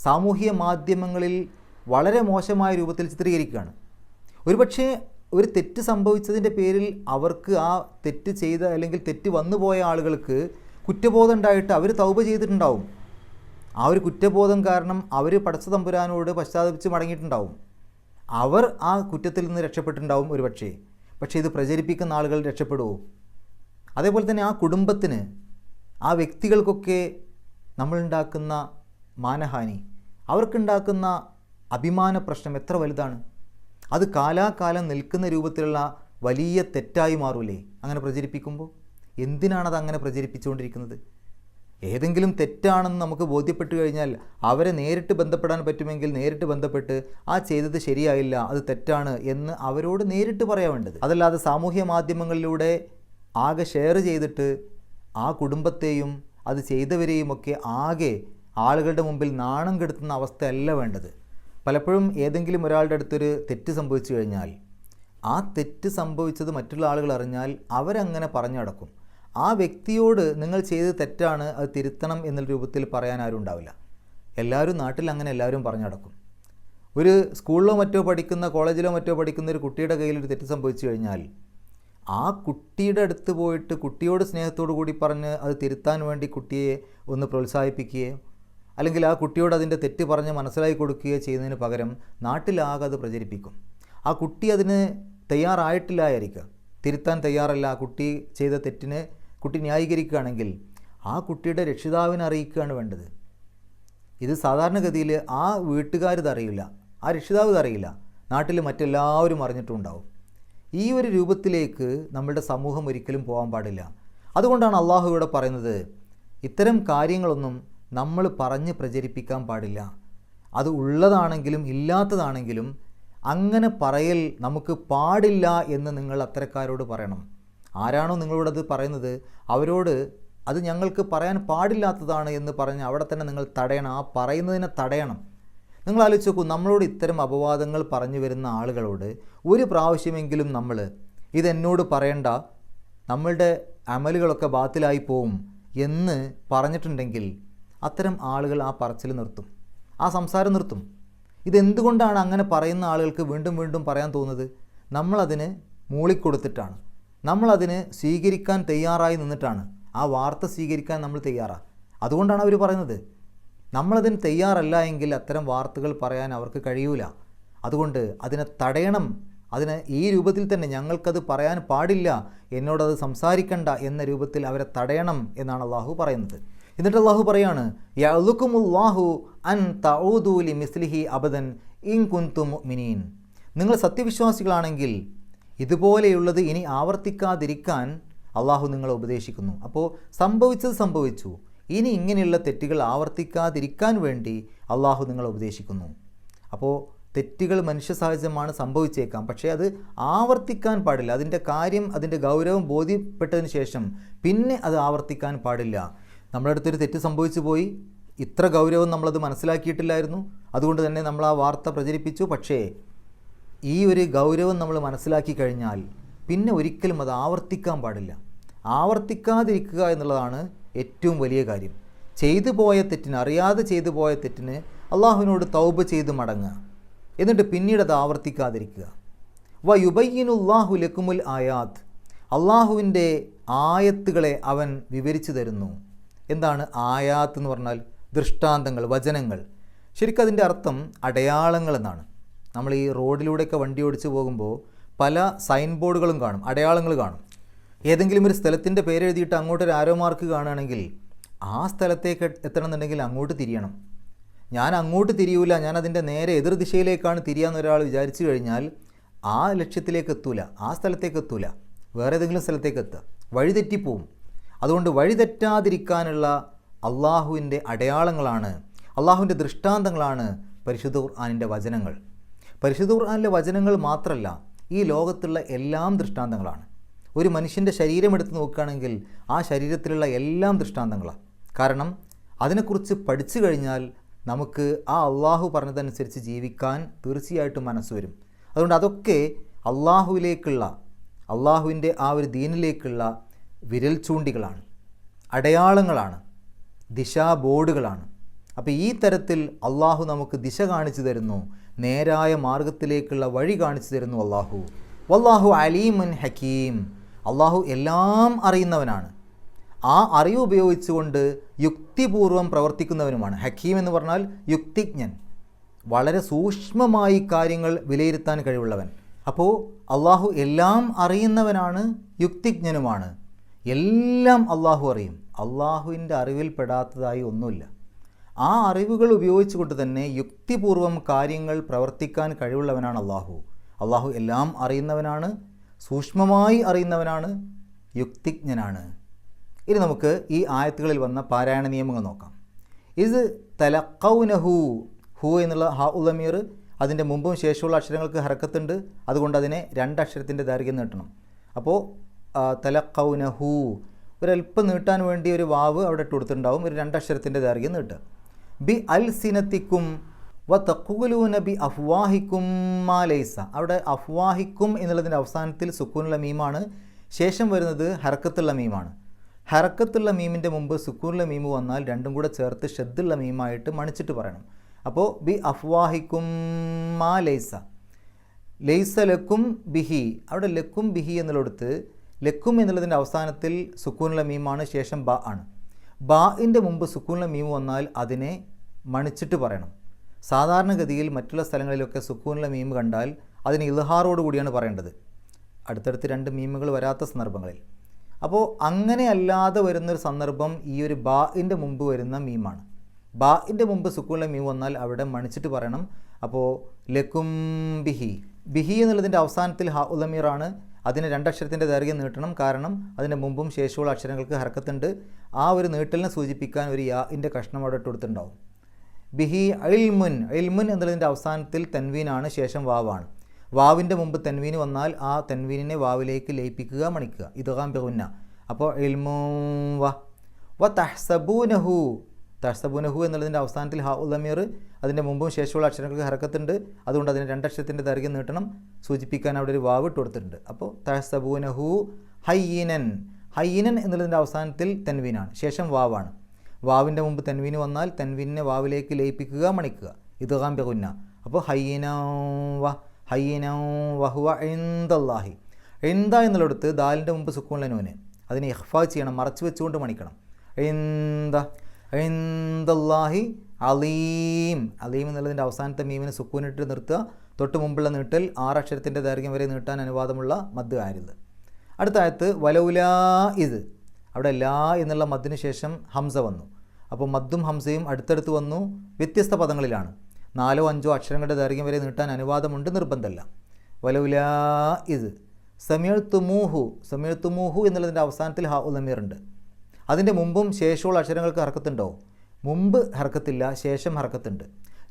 സാമൂഹിക മാധ്യമങ്ങളിൽ വളരെ മോശമായ രൂപത്തിൽ ചിത്രീകരിക്കുകയാണ്. ഒരുപക്ഷെ ഒരു തെറ്റ് സംഭവിച്ചതിൻ്റെ പേരിൽ അവർക്ക് ആ തെറ്റ് ചെയ്ത അല്ലെങ്കിൽ തെറ്റ് വന്നുപോയ ആളുകൾക്ക് കുറ്റബോധം ഉണ്ടായിട്ട് അവർ തൗബ ചെയ്തിട്ടുണ്ടാവും. ആ ഒരു കുറ്റബോധം കാരണം അവർ പടച്ച തമ്പുരാനോട് പശ്ചാത്തപിച്ച് മടങ്ങിയിട്ടുണ്ടാവും. അവർ ആ കുറ്റത്തിൽ നിന്ന് രക്ഷപ്പെട്ടിട്ടുണ്ടാവും ഒരു പക്ഷേ ഇത് പ്രചരിപ്പിക്കുന്ന ആളുകൾ രക്ഷപ്പെടുമോ? അതേപോലെ തന്നെ ആ കുടുംബത്തിന്, ആ വ്യക്തികൾക്കൊക്കെ നമ്മളുണ്ടാക്കുന്ന മാനഹാനി, അവർക്കുണ്ടാക്കുന്ന അഭിമാന പ്രശ്നം എത്ര വലുതാണ്. അത് കാലാകാലം നിൽക്കുന്ന രൂപത്തിലുള്ള വലിയ തെറ്റായി മാറൂലേ അങ്ങനെ പ്രചരിപ്പിക്കുമ്പോൾ? എന്തിനാണത് അങ്ങനെ പ്രചരിപ്പിച്ചുകൊണ്ടിരിക്കുന്നത്? ഏതെങ്കിലും തെറ്റാണെന്ന് നമുക്ക് ബോധ്യപ്പെട്ടു കഴിഞ്ഞാൽ അവരെ നേരിട്ട് ബന്ധപ്പെടാൻ പറ്റുമെങ്കിൽ നേരിട്ട് ബന്ധപ്പെട്ട് ആ ചെയ്തത് ശരിയായില്ല, അത് തെറ്റാണ് എന്ന് അവരോട് നേരിട്ട് പറയാൻ വേണ്ടത്. അതല്ലാതെ സാമൂഹ്യ മാധ്യമങ്ങളിലൂടെ ആകെ ഷെയർ ചെയ്തിട്ട് ആ കുടുംബത്തെയും അത് ചെയ്തവരെയുമൊക്കെ ആകെ ആളുകളുടെ മുമ്പിൽ നാണം കെടുത്തുന്ന അവസ്ഥയല്ല വേണ്ടത്. പലപ്പോഴും ഏതെങ്കിലും ഒരാളുടെ അടുത്തൊരു തെറ്റ് സംഭവിച്ചു കഴിഞ്ഞാൽ ആ തെറ്റ് സംഭവിച്ചത് മറ്റുള്ള ആളുകൾ അറിഞ്ഞാൽ അവരങ്ങനെ പറഞ്ഞു നടക്കും. ആ വ്യക്തിയോട് നിങ്ങൾ ചെയ്തത് തെറ്റാണ്, അത് തിരുത്തണം എന്നുള്ള രൂപത്തിൽ പറയാൻ ആരും ഉണ്ടാവില്ല. എല്ലാവരും നാട്ടിൽ അങ്ങനെ എല്ലാവരും പറഞ്ഞു നടക്കും. ഒരു സ്കൂളിലോ മറ്റോ പഠിക്കുന്ന, കോളേജിലോ മറ്റോ പഠിക്കുന്ന ഒരു കുട്ടിയുടെ കയ്യിൽ ഒരു തെറ്റ് സംഭവിച്ചു കഴിഞ്ഞാൽ ആ കുട്ടിയുടെ അടുത്ത് പോയിട്ട് കുട്ടിയോട് സ്നേഹത്തോടു കൂടി പറഞ്ഞ് അത് തിരുത്താൻ വേണ്ടി കുട്ടിയെ ഒന്ന് പ്രോത്സാഹിപ്പിക്കുകയോ അല്ലെങ്കിൽ ആ കുട്ടിയോട് അതിൻ്റെ തെറ്റ് പറഞ്ഞ് മനസ്സിലാക്കി കൊടുക്കുകയോ ചെയ്യുന്നതിന് പകരം നാട്ടിലാകെ അത് പ്രചരിപ്പിക്കും. ആ കുട്ടി അതിന് തയ്യാറായിട്ടില്ലായിരിക്കുക, തിരുത്താൻ തയ്യാറല്ല. ആ കുട്ടി ചെയ്ത തെറ്റിന് കുട്ടി ന്യായീകരിക്കുകയാണെങ്കിൽ ആ കുട്ടിയുടെ രക്ഷിതാവിനെ അറിയിക്കുകയാണ് വേണ്ടത്. ഇത് സാധാരണഗതിയിൽ ആ വീട്ടുകാരിത് അറിയില്ല, ആ രക്ഷിതാവ് ഇതറിയില്ല, നാട്ടിൽ മറ്റെല്ലാവരും അറിഞ്ഞിട്ടുണ്ടാവും. ഈ ഒരു രൂപത്തിലേക്ക് നമ്മളുടെ സമൂഹം ഒരിക്കലും പോകാൻ പാടില്ല. അതുകൊണ്ടാണ് അള്ളാഹു ഇവിടെ പറയുന്നത്, ഇത്തരം കാര്യങ്ങളൊന്നും നമ്മൾ പറഞ്ഞ് പ്രചരിപ്പിക്കാൻ പാടില്ല. അത് ഉള്ളതാണെങ്കിലും ഇല്ലാത്തതാണെങ്കിലും അങ്ങനെ പറയൽ നമുക്ക് പാടില്ല എന്ന് നിങ്ങൾ അത്തരക്കാരോട് പറയണം. ആരാണോ നിങ്ങളോടത് പറയുന്നത് അവരോട് അത് ഞങ്ങൾക്ക് പറയാൻ പാടില്ലാത്തതാണ് എന്ന് പറഞ്ഞ് അവിടെ തന്നെ നിങ്ങൾ തടയണം, ആ പറയുന്നതിനെ തടയണം. നിങ്ങൾ ആലോചിച്ച് നോക്കൂ, നമ്മളോട് ഇത്തരം അപവാദങ്ങൾ പറഞ്ഞു വരുന്ന ആളുകളോട് ഒരു പ്രാവശ്യമെങ്കിലും നമ്മൾ ഇതെന്നോട് പറയണ്ട, നമ്മളുടെ അമലുകളൊക്കെ ബാത്തിലായി പോവും എന്ന് പറഞ്ഞിട്ടുണ്ടെങ്കിൽ അത്തരം ആളുകൾ ആ പറച്ചിൽ നിർത്തും, ആ സംസാരം നിർത്തും. ഇതെന്തുകൊണ്ടാണ് അങ്ങനെ പറയുന്ന ആളുകൾക്ക് വീണ്ടും വീണ്ടും പറയാൻ തോന്നുന്നത്? നമ്മളതിന് മൂളിക്കൊടുത്തിട്ടാണ്, നമ്മളതിന് സ്വീകരിക്കാൻ തയ്യാറായി നിന്നിട്ടാണ്. ആ വാർത്ത സ്വീകരിക്കാൻ നമ്മൾ തയ്യാറാണ്. അതുകൊണ്ടാണ് അവർ പറയുന്നത്. നമ്മളതിന് തയ്യാറല്ല എങ്കിൽ അത്തരം വാർത്തകൾ പറയാൻ അവർക്ക് കഴിയൂല. അതുകൊണ്ട് അതിനെ തടയണം. അതിന് ഈ രൂപത്തിൽ തന്നെ ഞങ്ങൾക്കത് പറയാൻ പാടില്ല, എന്നോടത് സംസാരിക്കണ്ട എന്ന രൂപത്തിൽ അവരെ തടയണം എന്നാണ് അള്ളാഹു പറയുന്നത്. എന്നിട്ട് അള്ളാഹു പറയാണ്, യഅ്ലുകുമുല്ലാഹു അൻ തഊദു ലിമിസ്ലിഹി അബദൻ ഇൻ കുൻതും മുഅ്മിനീൻ. നിങ്ങൾ സത്യവിശ്വാസികളാണെങ്കിൽ ഇതുപോലെയുള്ളത് ഇനി ആവർത്തിക്കാതിരിക്കാൻ അള്ളാഹു നിങ്ങളെ ഉപദേശിക്കുന്നു. അപ്പോൾ സംഭവിച്ചത് സംഭവിച്ചു, ഇനി ഇങ്ങനെയുള്ള തെറ്റുകൾ ആവർത്തിക്കാതിരിക്കാൻ വേണ്ടി അള്ളാഹു നിങ്ങളെ ഉപദേശിക്കുന്നു. അപ്പോൾ തെറ്റുകൾ മനുഷ്യ സഹജമാണ്, സംഭവിച്ചേക്കാം, പക്ഷേ അത് ആവർത്തിക്കാൻ പാടില്ല. അതിൻ്റെ കാര്യം, അതിൻ്റെ ഗൗരവം ബോധ്യപ്പെട്ടതിന് ശേഷം പിന്നെ അത് ആവർത്തിക്കാൻ പാടില്ല. നമ്മുടെ അടുത്തൊരു തെറ്റ് സംഭവിച്ചു പോയി, ഇത്ര ഗൗരവം നമ്മളത് മനസ്സിലാക്കിയിട്ടില്ലായിരുന്നു, അതുകൊണ്ട് തന്നെ നമ്മൾ ആ വാർത്ത പ്രചരിപ്പിച്ചു. പക്ഷേ ഈ ഒരു ഗൗരവം നമ്മൾ മനസ്സിലാക്കി കഴിഞ്ഞാൽ പിന്നെ ഒരിക്കലും അത് ആവർത്തിക്കാൻ പാടില്ല. ആവർത്തിക്കാതിരിക്കുക എന്നുള്ളതാണ് ഏറ്റവും വലിയ കാര്യം. ചെയ്തു പോയ തെറ്റിന്, അറിയാതെ ചെയ്തു പോയ തെറ്റിന് അള്ളാഹുവിനോട് തൗബ ചെയ്ത് മടങ്ങുക, എന്നിട്ട് പിന്നീട് അത് ആവർത്തിക്കാതിരിക്കുക. വയുബയ്യിനുല്ലാഹു ലക്കുമുൽ ആയാത്ത്. അള്ളാഹുവിൻ്റെ ആയത്തുകളെ അവൻ വിവരിച്ചു തരുന്നു. എന്താണ് ആയാത്ത് എന്ന് പറഞ്ഞാൽ? ദൃഷ്ടാന്തങ്ങൾ, വചനങ്ങൾ. ശരിക്കും അതിൻ്റെ അർത്ഥം അടയാളങ്ങൾ എന്നാണ്. നമ്മൾ ഈ റോഡിലൂടെയൊക്കെ വണ്ടി ഓടിച്ച് പോകുമ്പോൾ പല സൈൻ ബോർഡുകളും കാണും, അടയാളങ്ങൾ കാണും. ഏതെങ്കിലും ഒരു സ്ഥലത്തിൻ്റെ പേരെഴുതിയിട്ട് അങ്ങോട്ടൊരു ആരോ മാർക്ക് കാണുകയാണെങ്കിൽ ആ സ്ഥലത്തേക്ക് എത്തണമെന്നുണ്ടെങ്കിൽ അങ്ങോട്ട് തിരിയണം. ഞാൻ അങ്ങോട്ട് തിരിയൂല, ഞാൻ അതിൻ്റെ നേരെ എതിർ ദിശയിലേക്കാണ് തിരിയാന്ന് ഒരാൾ വിചാരിച്ചു കഴിഞ്ഞാൽ ആ ലക്ഷ്യത്തിലേക്ക് എത്തൂല, ആ സ്ഥലത്തേക്ക് എത്തൂല, വേറെ ഏതെങ്കിലും സ്ഥലത്തേക്ക് എത്തുക, വഴിതെറ്റിപ്പോവും. അതുകൊണ്ട് വഴിതെറ്റാതിരിക്കാനുള്ള അള്ളാഹുവിൻ്റെ അടയാളങ്ങളാണ്, അള്ളാഹുവിൻ്റെ ദൃഷ്ടാന്തങ്ങളാണ് പരിശുദ്ധ ഖുർആനിൻ്റെ വചനങ്ങൾ. പരിശുദ്ധ ഖുർആനിലെ വചനങ്ങൾ മാത്രമല്ല, ഈ ലോകത്തുള്ള എല്ലാം ദൃഷ്ടാന്തങ്ങളാണ്. ഒരു മനുഷ്യൻ്റെ ശരീരം എടുത്ത് നോക്കുകയാണെങ്കിൽ ആ ശരീരത്തിലുള്ള എല്ലാം ദൃഷ്ടാന്തങ്ങളാണ്. കാരണം അതിനെക്കുറിച്ച് പഠിച്ചു കഴിഞ്ഞാൽ നമുക്ക് ആ അള്ളാഹു പറഞ്ഞതനുസരിച്ച് ജീവിക്കാൻ തീർച്ചയായിട്ടും മനസ്സ് വരും. അതുകൊണ്ട് അതൊക്കെ അള്ളാഹുവിലേക്കുള്ള, അള്ളാഹുവിൻ്റെ ആ ഒരു ദീനിലേക്കുള്ള വിരൽ ചൂണ്ടികളാണ്, അടയാളങ്ങളാണ്, ദിശാ ബോർഡുകളാണ്. അപ്പോൾ ഈ തരത്തിൽ അള്ളാഹു നമുക്ക് ദിശ കാണിച്ചു തരുന്നു, നേരായ മാർഗത്തിലേക്കുള്ള വഴി കാണിച്ചു തരുന്നു അള്ളാഹു. വല്ലാഹു അലീമുൻ ഹക്കീം. അള്ളാഹു എല്ലാം അറിയുന്നവനാണ്, ആ അറിവ് ഉപയോഗിച്ചുകൊണ്ട് യുക്തിപൂർവം പ്രവർത്തിക്കുന്നവനുമാണ്. ഹക്കീം എന്ന് പറഞ്ഞാൽ യുക്തിജ്ഞൻ, വളരെ സൂക്ഷ്മമായി കാര്യങ്ങൾ വിലയിരുത്താൻ കഴിവുള്ളവൻ. അപ്പോൾ അള്ളാഹു എല്ലാം അറിയുന്നവനാണ്, യുക്തിജ്ഞനുമാണ്. എല്ലാം അള്ളാഹു അറിയും. അള്ളാഹുവിൻ്റെ അറിവിൽ പെടാത്തതായി ഒന്നുമില്ല. ആ അറിവുകൾ ഉപയോഗിച്ചുകൊണ്ട് തന്നെ യുക്തിപൂർവം കാര്യങ്ങൾ പ്രവർത്തിക്കാൻ കഴിവുള്ളവനാണ് അള്ളാഹു. അള്ളാഹു എല്ലാം അറിയുന്നവനാണ്, സൂക്ഷ്മമായി അറിയുന്നവനാണ്, യുക്തിജ്ഞനാണ്. ഇനി നമുക്ക് ഈ ആയത്തുകളിൽ വന്ന പാരായണ നിയമങ്ങൾ നോക്കാം. ഇത് തലഖൗനഹു, ഹു എന്നുള്ള ഹ ഉലമീർ, അതിൻ്റെ മുമ്പും ശേഷമുള്ള അക്ഷരങ്ങൾക്ക് ഹർക്കത്തുണ്ട്. അതുകൊണ്ട് അതിനെ 2 അക്ഷരത്തിൻ്റെ ദൈർഘ്യം നീട്ടണം. അപ്പോൾ തലഖൗനഹു ഒരല്പം നീട്ടാൻ വേണ്ടി ഒരു വാവ് അവിടെ ഇട്ട് കൊടുത്തിട്ടുണ്ടാവും. ഒരു 2 അക്ഷരത്തിൻ്റെ ദൈർഘ്യം നീട്ടുക. ബി അൽ സിനത്തിക്കും വ തഖൂലൂന ബി അഫ്വാഹിക്കും മാ ലൈസ. അവിടെ അഫ്വാഹിക്കും എന്നുള്ളതിൻ്റെ അവസാനത്തിൽ സുക്കൂനുള്ള മീമാണ്, ശേഷം വരുന്നത് ഹർക്കത്തുള്ള മീമാണ്. ഹർക്കത്തുള്ള മീമിൻ്റെ മുമ്പ് സുക്കൂനുള്ള മീമ് വന്നാൽ രണ്ടും കൂടെ ചേർത്ത് ഷദ്ദുള്ള മീമായിട്ട് മണിച്ചിട്ട് പറയണം. അപ്പോൾ ബി അഫ്വാഹിക്കും മാ ലൈസ, ലൈസ ലക്കും ബിഹി. അവിടെ ലക്കും ബിഹി എന്നുള്ളടുത്ത് ലക്കും എന്നുള്ളതിൻ്റെ അവസാനത്തിൽ സുക്കൂനുള്ള മീമാണ്, ശേഷം ബ ആണ്. ബാഇൻ്റെ മുമ്പ് സുക്കൂനുള്ള മീമ് വന്നാൽ അതിനെ മണിച്ചിട്ട് പറയണം. സാധാരണഗതിയിൽ മറ്റുള്ള സ്ഥലങ്ങളിലൊക്കെ സുക്കൂനുള്ള മീമ് കണ്ടാൽ അതിന് ഇൽഹാറോട് കൂടിയാണ് പറയേണ്ടത്, അടുത്തടുത്ത് 2 മീമുകൾ വരാത്ത സന്ദർഭങ്ങളിൽ. അപ്പോൾ അങ്ങനെ അല്ലാതെ വരുന്നൊരു സന്ദർഭം ഈ ഒരു ബാഇൻ്റെ മുമ്പ് വരുന്ന മീമാണ്. ബാഇൻ്റെ മുമ്പ് സുക്കൂനുള്ള മീമ് വന്നാൽ അവിടെ മണിച്ചിട്ട് പറയണം. അപ്പോൾ ലക്കും ബിഹി, ബിഹി എന്നുള്ളതിൻ്റെ അവസാനത്തിൽ ഹ ഉലമീറാണ്. അതിന് 2 അക്ഷരത്തിൻ്റെ ദൈർഘ്യം നീട്ടണം. കാരണം അതിൻ്റെ മുമ്പും ശേഷമുള്ള അക്ഷരങ്ങൾക്ക് ഹർക്കത്തുണ്ട്. ആ ഒരു നീട്ടലിനെ സൂചിപ്പിക്കാൻ ഒരു യാഇൻ്റെ കഷ്ണം അവിടെ ഇട്ട് കൊടുത്തിട്ടുണ്ടാവും. ബിഹി ഇൽമുൻ, ഇൽമുൻ എന്നുള്ളതിൻ്റെ അവസാനത്തിൽ തൻവീനാണ്, ശേഷം വാവാണ്. വാവിൻ്റെ മുമ്പ് തൻവീന് വന്നാൽ ആ തൻവീനിനെ വാവിലേക്ക് ലയിപ്പിക്കുക, മണിക്കുക, ഇദ്ഗാം ബിഗുന്ന. അപ്പോൾ ഇൽമു വ തഹ്സബൂനഹു, തഹ്സബൂനഹു എന്നുള്ളതിൻ്റെ അവസാനത്തിൽ ഹ ഉലമീർ, അതിൻ്റെ മുമ്പും ശേഷമുള്ള അക്ഷരങ്ങൾക്ക് ഹർക്കത്തുണ്ട്. അതുകൊണ്ട് അതിന് 2 അക്ഷരത്തിൻ്റെ ദൈർഘ്യം നീട്ടണം, സൂചിപ്പിക്കാൻ അവിടെ ഒരു വാവ് ഇട്ട് കൊടുത്തിട്ടുണ്ട്. അപ്പോൾ തഹ്സബൂനഹു ഹയ്യിനൻ, ഹയ്യിനൻ എന്നുള്ളതിൻ്റെ അവസാനത്തിൽ തൻവീനാണ്, ശേഷം വാവാണ്. വാവിൻ്റെ മുമ്പ് തൻവീന് വന്നാൽ തൻവീനിനെ വാവിലേക്ക് ലയിപ്പിക്കുക, മണിക്കുക, ഇദ്ഗാം ബിഗുന്ന. അപ്പോൾ ഹയ്യിനൗ വഹുവ ഇൻദല്ലാഹി. ഇൻദ എന്നുള്ളടത്ത് ദാലിൻ്റെ മുമ്പ് സുക്കൂനുള്ള നൂന്, അതിനെ ഇഖ്ഫാ ചെയ്യണം, മറച്ചു വെച്ചുകൊണ്ട് മണിക്കണം. ഇൻദല്ലാഹി അലീം, അലീം എന്നുള്ളതിൻ്റെ അവസാനത്തെ മീമിന് സുക്കൂനിട്ട് നിർത്തുക. തൊട്ട് മുമ്പുള്ള നീട്ടൽ 6 അക്ഷരത്തിൻ്റെ ദൈർഘ്യം വരെ നീട്ടാൻ അനുവാദമുള്ള മദ് ആയിരുന്നു. അടുത്ത ആയത്ത് വലൗലാ ഇത്, അവിടെ ലാ എന്നുള്ള മദ്ദിന് ശേഷം ഹംസ വന്നു. അപ്പോൾ മദ്ദും ഹംസയും അടുത്തടുത്ത് വന്നു, വ്യത്യസ്ത പദങ്ങളിലാണ്. 4 5 അക്ഷരങ്ങളുടെ ദൈർഘ്യം വരെ നീട്ടാൻ അനുവാദമുണ്ട്, നിർബന്ധമല്ല. വലൗലാ ഇത് സമീഴ്ത്തുമൂഹു, സമീഴ്ത്തുമൂഹു എന്നുള്ളതിൻ്റെ അവസാനത്തിൽ ഹ ഉലമീർ ഉണ്ട്. അതിൻ്റെ മുമ്പും ശേഷമുള്ള അക്ഷരങ്ങൾക്ക് ഹർക്കത്തുണ്ടാവും. മുമ്പ് ഹർക്കത്തില്ല, ശേഷം ഹർക്കത്തുണ്ട്.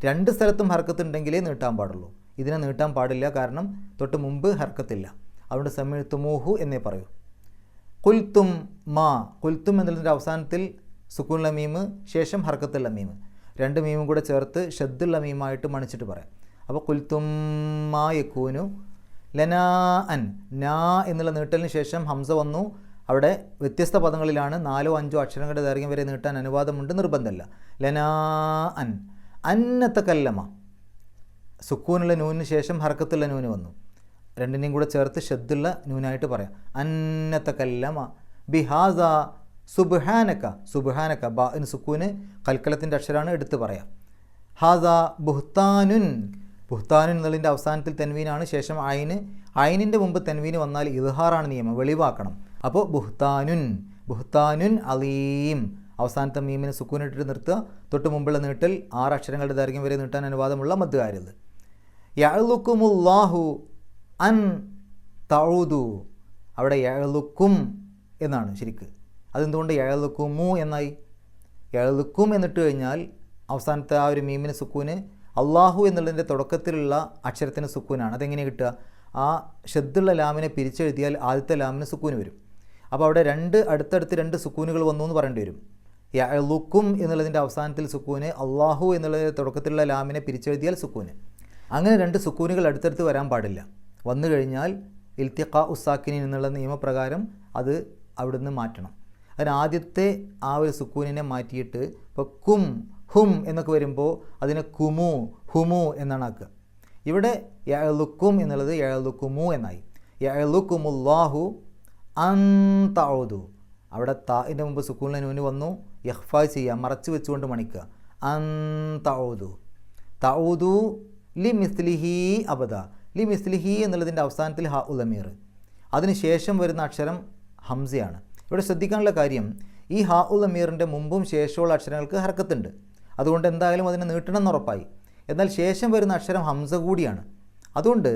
2 സ്ഥലത്തും ഹർക്കത്തുണ്ടെങ്കിലേ നീട്ടാൻ പാടുള്ളൂ. ഇതിനെ നീട്ടാൻ പാടില്ല, കാരണം തൊട്ട് മുമ്പ് ഹർക്കത്തില്ല. അതുകൊണ്ട് സമീഴ്ത്തുമൂഹു എന്നേ പറയൂ. കുൽത്തും മാ, കുൽത്തും എന്നുള്ളതിൻ്റെ അവസാനത്തിൽ സുക്കൂനുള്ള മീമ്, ശേഷം ഹർക്കത്തുള്ള മീമ്, 2 മീമും കൂടെ ചേർത്ത് ഷദ്ദുള്ള മീമായിട്ട് മണിച്ചിട്ട് പറയാം. അപ്പോൾ കുൽത്തും മാ യക്കൂനു ലനാ അൻ, നാ എന്നുള്ള നീട്ടലിന് ശേഷം ഹംസ വന്നു. അവിടെ വ്യത്യസ്ത പദങ്ങളിലാണ്, 4 5 അക്ഷരങ്ങളുടെ ദൈർഘ്യം വരെ നീട്ടാൻ അനുവാദമുണ്ട്, നിർബന്ധമല്ല. ലനാ അൻ, അന്നത്തക്കല്ലമ, സുക്കൂനുള്ള നൂനിന് ശേഷം ഹർക്കത്തുള്ള നൂന് വന്നു. 2നെയും കൂടെ ചേർത്ത് ഷദ്ദുള്ള നൂനായിട്ട് പറയാം. അന്നത്തക്കല്ലമ ബിഹാസ സുബ്ഹാനക, സുബ്ഹാനക ബാഇന് സുക്കൂന് കൽക്കലത്തിൻ്റെ അക്ഷരമാണ്, എടുത്ത് പറയാം. ഹാസ ബുഹ്താനുൻ, ബുഹ്താനുൻ എന്നുള്ളതിൻ്റെ അവസാനത്തിൽ തൻവീനാണ്, ശേഷം ഐന്, ഐനിൻ്റെ മുമ്പ് തൻവീന് വന്നാൽ ഇദ്ഹാറാണ് നിയമം, വെളിവാക്കണം. അപ്പോൾ ബുഹ്താനുൻ, ബുഹ്താനുൻ അലീം, അവസാനത്തെ മീമിനെ സുക്കൂനിട്ട് നിർത്തുക. തൊട്ട് മുമ്പുള്ള നീട്ടൽ 6 അക്ഷരങ്ങളുടെ ദൈർഘ്യം വരെ നീട്ടാൻ അനുവാദമുള്ള മദ് ആയത്. യഅ്ലുക്കുമുല്ലാഹു അൻ തഊദു, അവിടെ യഅ്ലുക്കും എന്നാണ് ശരിക്ക്. അതെന്തുകൊണ്ട് യഅ്ലുക്കുമു എന്നായി? യഅ്ലുക്കും എന്നിട്ട് കഴിഞ്ഞാൽ അവസാനത്തെ ആ ഒരു മീമിന് സുക്കൂന്, അള്ളാഹു എന്നുള്ളതിൻ്റെ തുടക്കത്തിലുള്ള അക്ഷരത്തിന് സുക്കൂനാണ്. അതെങ്ങനെ കിട്ടുക? ആ ഷദ്ദുള്ള ലാമിനെ പിരിച്ചെഴുതിയാൽ ആദ്യത്തെ ലാമിന് സുക്കൂന് വരും. അപ്പോൾ അവിടെ അടുത്തടുത്ത് 2 സുക്കൂനുകൾ വന്നു എന്ന് പറയേണ്ടി വരും. യഅ്ലുക്കും എന്നുള്ളതിൻ്റെ അവസാനത്തിൽ സുക്കൂന്, അള്ളാഹു എന്നുള്ളതിൻ്റെ തുടക്കത്തിലുള്ള ലാമിനെ പിരിച്ചെഴുതിയാൽ സുക്കൂന്. അങ്ങനെ 2 സുക്കൂനുകൾ അടുത്തടുത്ത് വരാൻ പാടില്ല. വന്നു കഴിഞ്ഞാൽ ഇൽത്തിഖാ ഉസാക്കിനിൻ എന്നുള്ള നിയമപ്രകാരം അത് അവിടുന്ന് മാറ്റണം. അതിന് ആദ്യത്തെ ആ ഒരു സുക്കൂനിനെ മാറ്റിയിട്ട് ഇപ്പോൾ കും ഹും എന്നൊക്കെ വരുമ്പോൾ അതിനെ കുമു ഹുമു എന്നാണ് ആക്കുക. ഇവിടെ യഅ്ലുക്കും എന്നുള്ളത് യഅ്ലുക്കുമു എന്നായി. യഅ്ലുക്കുമുല്ലാഹു അൻ തഊദു, അവിടെ താഇൻ്റെ മുമ്പ് സുക്കൂനിലെ നൂന് വന്നു, ഇഖ്ഫാ ചെയ്യുക, മറച്ചു വെച്ചുകൊണ്ട് മണിക്കുക. അൻ തഊദു, തഊദു ലി മിസ്ലിഹി അബദ. ലി മിസ്ലിഹി എന്നുള്ളതിൻ്റെ അവസാനത്തിൽ ഹ ഉലമീർ, അതിനുശേഷം വരുന്ന അക്ഷരം ഹംസയാണ്. ഇവിടെ ശ്രദ്ധിക്കാനുള്ള കാര്യം, ഈ ഹ ഉലമീറിൻ്റെ മുമ്പും ശേഷമുള്ള അക്ഷരങ്ങൾക്ക് ഹർക്കത്തുണ്ട്, അതുകൊണ്ട് എന്തായാലും അതിനെ നീട്ടണം എന്നുറപ്പായി. എന്നാൽ ശേഷം വരുന്ന അക്ഷരം ഹംസ കൂടിയാണ്, അതുകൊണ്ട്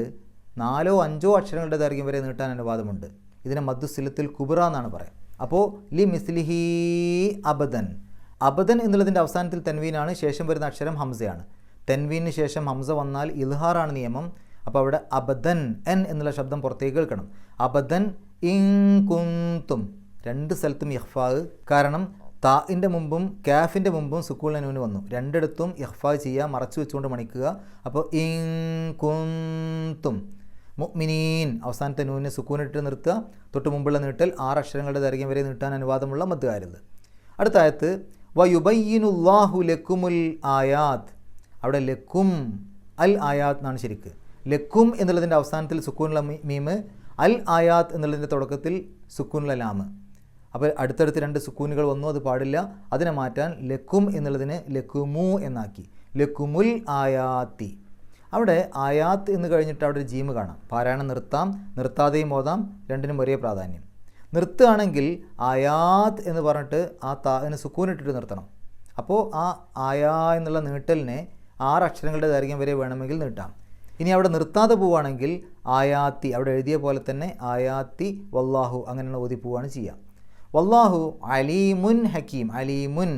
4 or 5 അക്ഷരങ്ങളുടെ ദൈർഘ്യം വരെ നീട്ടാൻ അനുവാദമുണ്ട്. ഇതിനെ മദ്ദുസിലത്തിൽ കുബ്ര എന്നാണ് പറയുക. അപ്പോൾ ലി മിസ്ലിഹി അബദൻ, അബദൻ എന്നുള്ളതിൻ്റെ അവസാനത്തിൽ തൻവീനാണ്, ശേഷം വരുന്ന അക്ഷരം ഹംസയാണ്. തൻവീനു ശേഷം ഹംസ വന്നാൽ ഇൽഹാറാണ് നിയമം. അപ്പോൾ അവിടെ അബദൻ, എൻ എന്നുള്ള ശബ്ദം പുറത്തേക്ക് കേൾക്കണം. അബദൻ ഇൻ കുന്തും, 2 സ്ഥലത്തും ഇഖ്ഫാ, കാരണം താഇൻ്റെ മുമ്പും കാഫിൻ്റെ മുമ്പും സുക്കൂനിലെ നൂന് വന്നു, രണ്ടിടത്തും ഇഖ്ഫാ ചെയ്യുക, മറച്ചു വെച്ചുകൊണ്ട് മണിക്കുക. അപ്പോൾ ഇൻ കുന്തും മുഅ്മിനീൻ, അവസാനത്തെ നൂനെ സുക്കൂനിട്ട് നിർത്തുക, തൊട്ട് മുമ്പുള്ള നീട്ടൽ 6 അക്ഷരങ്ങളുടെ ദൈർഘ്യം വരെ നീട്ടാൻ അനുവാദമുള്ള മദ്ദുകാരുത്. അടുത്ത ആയത്ത് വയുബയ്യിനുല്ലാഹു ലക്കുമുൽ ആയാത്ത്. അവിടെ ലക്കും അൽ ആയാത്ത് എന്നാണ് ശരിക്ക്. ലക്കും എന്നുള്ളതിൻ്റെ അവസാനത്തിൽ സുക്കൂനുള്ള മീമ്, അൽ ആയാത്ത് എന്നുള്ളതിൻ്റെ തുടക്കത്തിൽ സുക്കൂനുള്ള ലാമ്. അപ്പോൾ അടുത്തടുത്ത് 2 സുക്കൂനുകൾ വന്നു, അത് പാടില്ല. അതിനെ മാറ്റാൻ ലക്കും എന്നുള്ളതിന് ലക്കുമു എന്നാക്കി, ലക്കുമുൽ ആയാത്തി. അവിടെ ആയാത്ത് എന്ന് കഴിഞ്ഞിട്ട് അവിടെ ഒരു ജീമ് കാണാം. പാരായണം നിർത്താം, നിർത്താതെയും ഓതാം, രണ്ടിനും ഒരേ പ്രാധാന്യം. നിർത്തുകയാണെങ്കിൽ ആയാത്ത് എന്ന് പറഞ്ഞിട്ട് ആ താന് സുക്കൂനിട്ടിട്ട് നിർത്തണം. അപ്പോൾ ആ ആയാ എന്നുള്ള നീട്ടലിനെ 6 അക്ഷരങ്ങളുടെ ദൈർഘ്യം വരെ വേണമെങ്കിൽ നീട്ടാം. ഇനി അവിടെ നിർത്താതെ പോവുകയാണെങ്കിൽ ആയാത്തി, അവിടെ എഴുതിയ പോലെ തന്നെ ആയാത്തി വല്ലാഹു അങ്ങനെയുള്ള ഓതി പോവുകയാണ് ചെയ്യുക. വല്ലാഹു അലീമുൻ ഹക്കീം. അലീമുൻ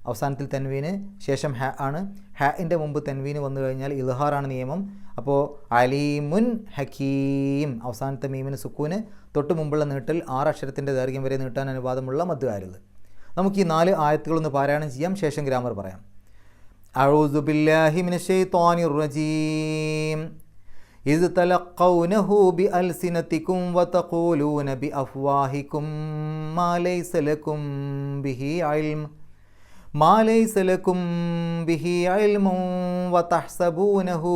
അവസാനത്തിൽ തൻവീന്, ശേഷം ഹ ആണ്. ഹഇൻ്റെ മുമ്പ് തൻവീന് വന്നു കഴിഞ്ഞാൽ ഇൽഹാറാണ് നിയമം. അപ്പോൾ അലീമുൻ ഹക്കീം, അവസാനത്തെ മീമിന് സുക്കൂന്, തൊട്ട് മുമ്പുള്ള നീട്ടൽ 6 അക്ഷരത്തിൻ്റെ ദൈർഘ്യം വരെ നീട്ടാൻ അനുവാദമുള്ള മദ്ദുകാരുത്. നമുക്ക് ഈ 4 ആയത്തുകളൊന്ന് പാരായണം ചെയ്യാം, ശേഷം ഗ്രാമർ പറയാം. അഊദു ബില്ലാഹി മിനശ് ശൈത്വാനിർ റജീം. ഇദ് തലഖൗനഹു ബിഅൽസിനതികും വതഖൂലൂന ബിഅഫ്വാഹികും മാ ലൈസ ലകും ബിഹി ഇൽം വതഹ്സബൂനഹു